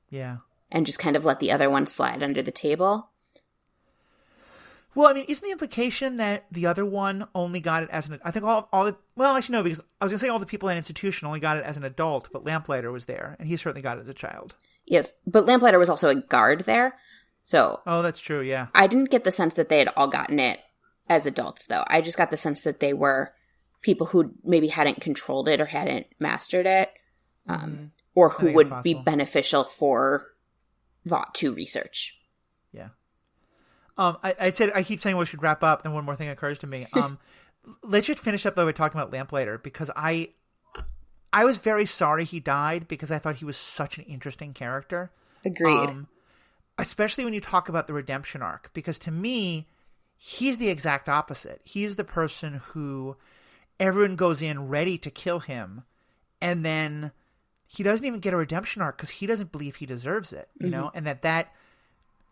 Yeah. And just kind of let the other one slide under the table. Well, I mean, isn't the implication that the other one only got it as an... I think all the... Well, actually, no, because I was going to say all the people in institution only got it as an adult, but Lamplighter was there, and he certainly got it as a child. Yes, but Lamplighter was also a guard there, so... Oh, that's true, yeah. I didn't get the sense that they had all gotten it as adults, though. I just got the sense that they were people who maybe hadn't controlled it or hadn't mastered it, or who would be beneficial for Vought 2 research. Yeah. I keep saying we should wrap up, then one more thing occurs to me. Let's just finish up, though, by talking about Lamplighter, because I was very sorry he died, because I thought he was such an interesting character. Agreed. Especially when you talk about the redemption arc, because to me, he's the exact opposite. He's the person who everyone goes in ready to kill him, and then he doesn't even get a redemption arc because he doesn't believe he deserves it, you know? And that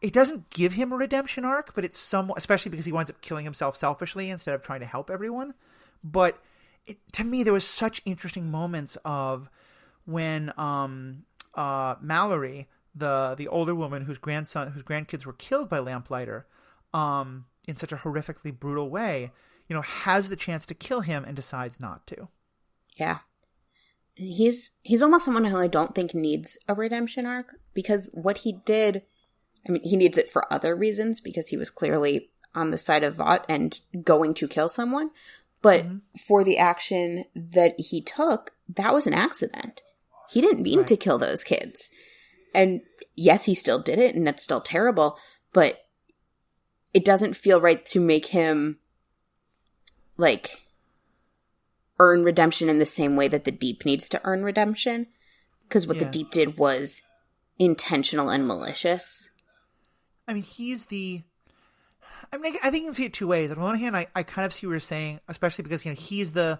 it doesn't give him a redemption arc, but it's somewhat, especially because he winds up killing himself selfishly instead of trying to help everyone. But to me, there was such interesting moments of when Mallory, the older woman whose grandkids were killed by Lamplighter, in such a horrifically brutal way, has the chance to kill him and decides not to. Yeah. He's almost someone who I don't think needs a redemption arc, because what he did, I mean, he needs it for other reasons, because he was clearly on the side of Vought and going to kill someone. But for the action that he took, that was an accident. He didn't mean to kill those kids. And yes, he still did it, and that's still terrible, but it doesn't feel right to make him, like, earn redemption in the same way that the Deep needs to earn redemption. Because what the Deep did was intentional and malicious. I mean, I think you can see it two ways. On the one hand, I kind of see what you're saying, especially because, he's the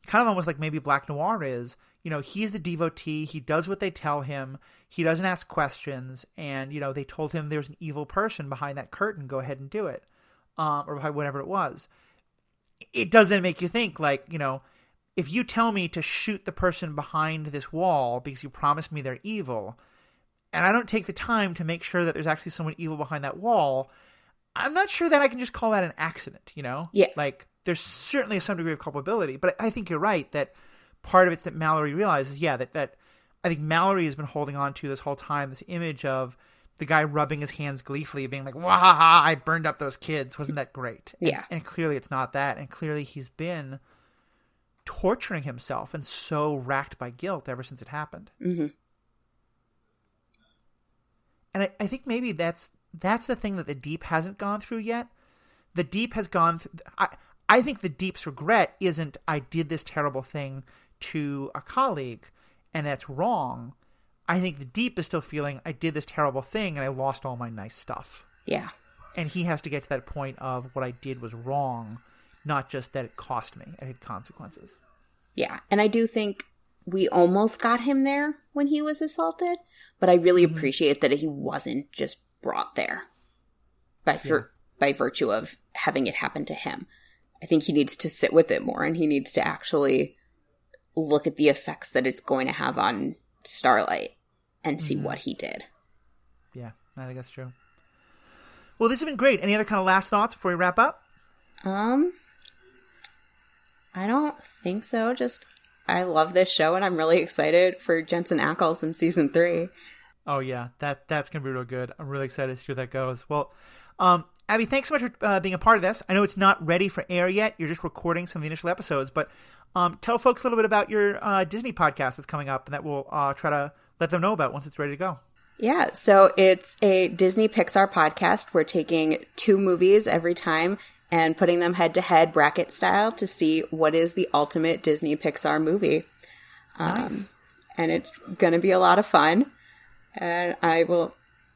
kind of almost like maybe Black Noir is. He's the devotee. He does what they tell him. He doesn't ask questions. And, they told him there's an evil person behind that curtain. Go ahead and do it. Or behind whatever it was. It does then make you think, like, if you tell me to shoot the person behind this wall because you promised me they're evil, and I don't take the time to make sure that there's actually someone evil behind that wall, I'm not sure that I can just call that an accident, Yeah. Like, there's certainly some degree of culpability, but I think you're right that part of it's that Mallory realizes, that I think Mallory has been holding on to this whole time, this image of the guy rubbing his hands gleefully, being like, "Wahaha! I burned up those kids. Wasn't that great?" Yeah. And clearly it's not that. And clearly he's been torturing himself and so racked by guilt ever since it happened. Mm-hmm. And I think maybe that's that's the thing that the Deep hasn't gone through yet. The Deep has gone through. I think the Deep's regret isn't I did this terrible thing to a colleague and that's wrong. I think the Deep is still feeling I did this terrible thing and I lost all my nice stuff. Yeah. And he has to get to that point of what I did was wrong, not just that it cost me. It had consequences. Yeah. And I do think we almost got him there when he was assaulted, but I really appreciate that he wasn't just brought there by virtue of having it happen to him. I think he needs to sit with it more, and he needs to actually look at the effects that it's going to have on Starlight and see what he did. Yeah, I think that's true. Well, this has been great. Any other kind of last thoughts before we wrap up? I don't think so. Just, I love this show, and I'm really excited for Jensen Ackles in season 3. Oh, yeah. That's going to be real good. I'm really excited to see where that goes. Well, Abby, thanks so much for being a part of this. I know it's not ready for air yet. You're just recording some of the initial episodes, but tell folks a little bit about your Disney podcast that's coming up and that we'll try to let them know about once it's ready to go. Yeah, so it's a Disney Pixar podcast. We're taking 2 movies every time and putting them head-to-head bracket style to see what is the ultimate Disney Pixar movie. Nice. And it's going to be a lot of fun. And I will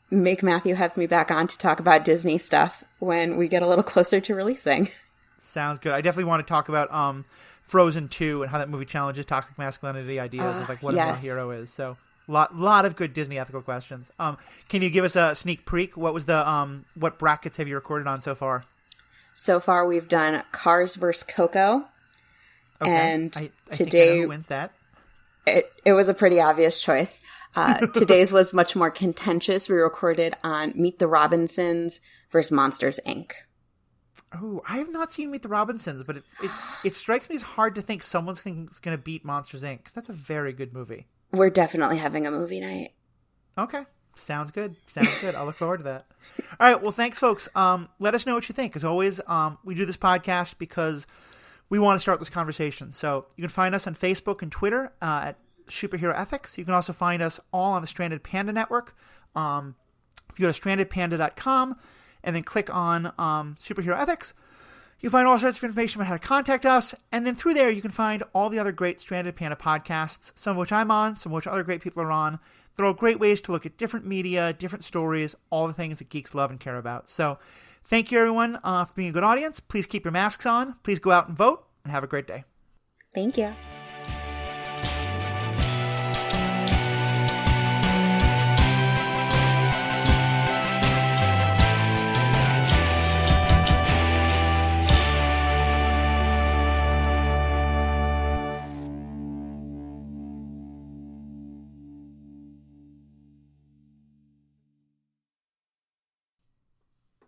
make Matthew have me back on to talk about Disney stuff when we get a little closer to releasing. Sounds good. I definitely want to talk about Frozen 2 and how that movie challenges toxic masculinity ideas of like what a male hero is. So lot of good Disney ethical questions. Can you give us a sneak peek? What was the what brackets have you recorded on so far? So far we've done Cars vs. Coco. Okay. And I today think I know who wins that. It was a pretty obvious choice. Today's was much more contentious. We recorded on Meet the Robinsons versus Monsters, Inc. Oh, I have not seen Meet the Robinsons, but it strikes me as hard to think someone's going to beat Monsters, Inc. because that's a very good movie. We're definitely having a movie night. Okay. Sounds good. I'll look forward to that. All right. Well, thanks, folks. Let us know what you think. As always, we do this podcast because we want to start this conversation. So you can find us on Facebook and Twitter at Superhero Ethics. You can also find us all on the Stranded Panda Network. If you go to strandedpanda.com and then click on Superhero Ethics, you'll find all sorts of information about how to contact us. And then through there, you can find all the other great Stranded Panda podcasts, some of which I'm on, some of which other great people are on. They're all great ways to look at different media, different stories, all the things that geeks love and care about. So thank you, everyone, for being a good audience. Please keep your masks on. Please go out and vote, and have a great day. Thank you.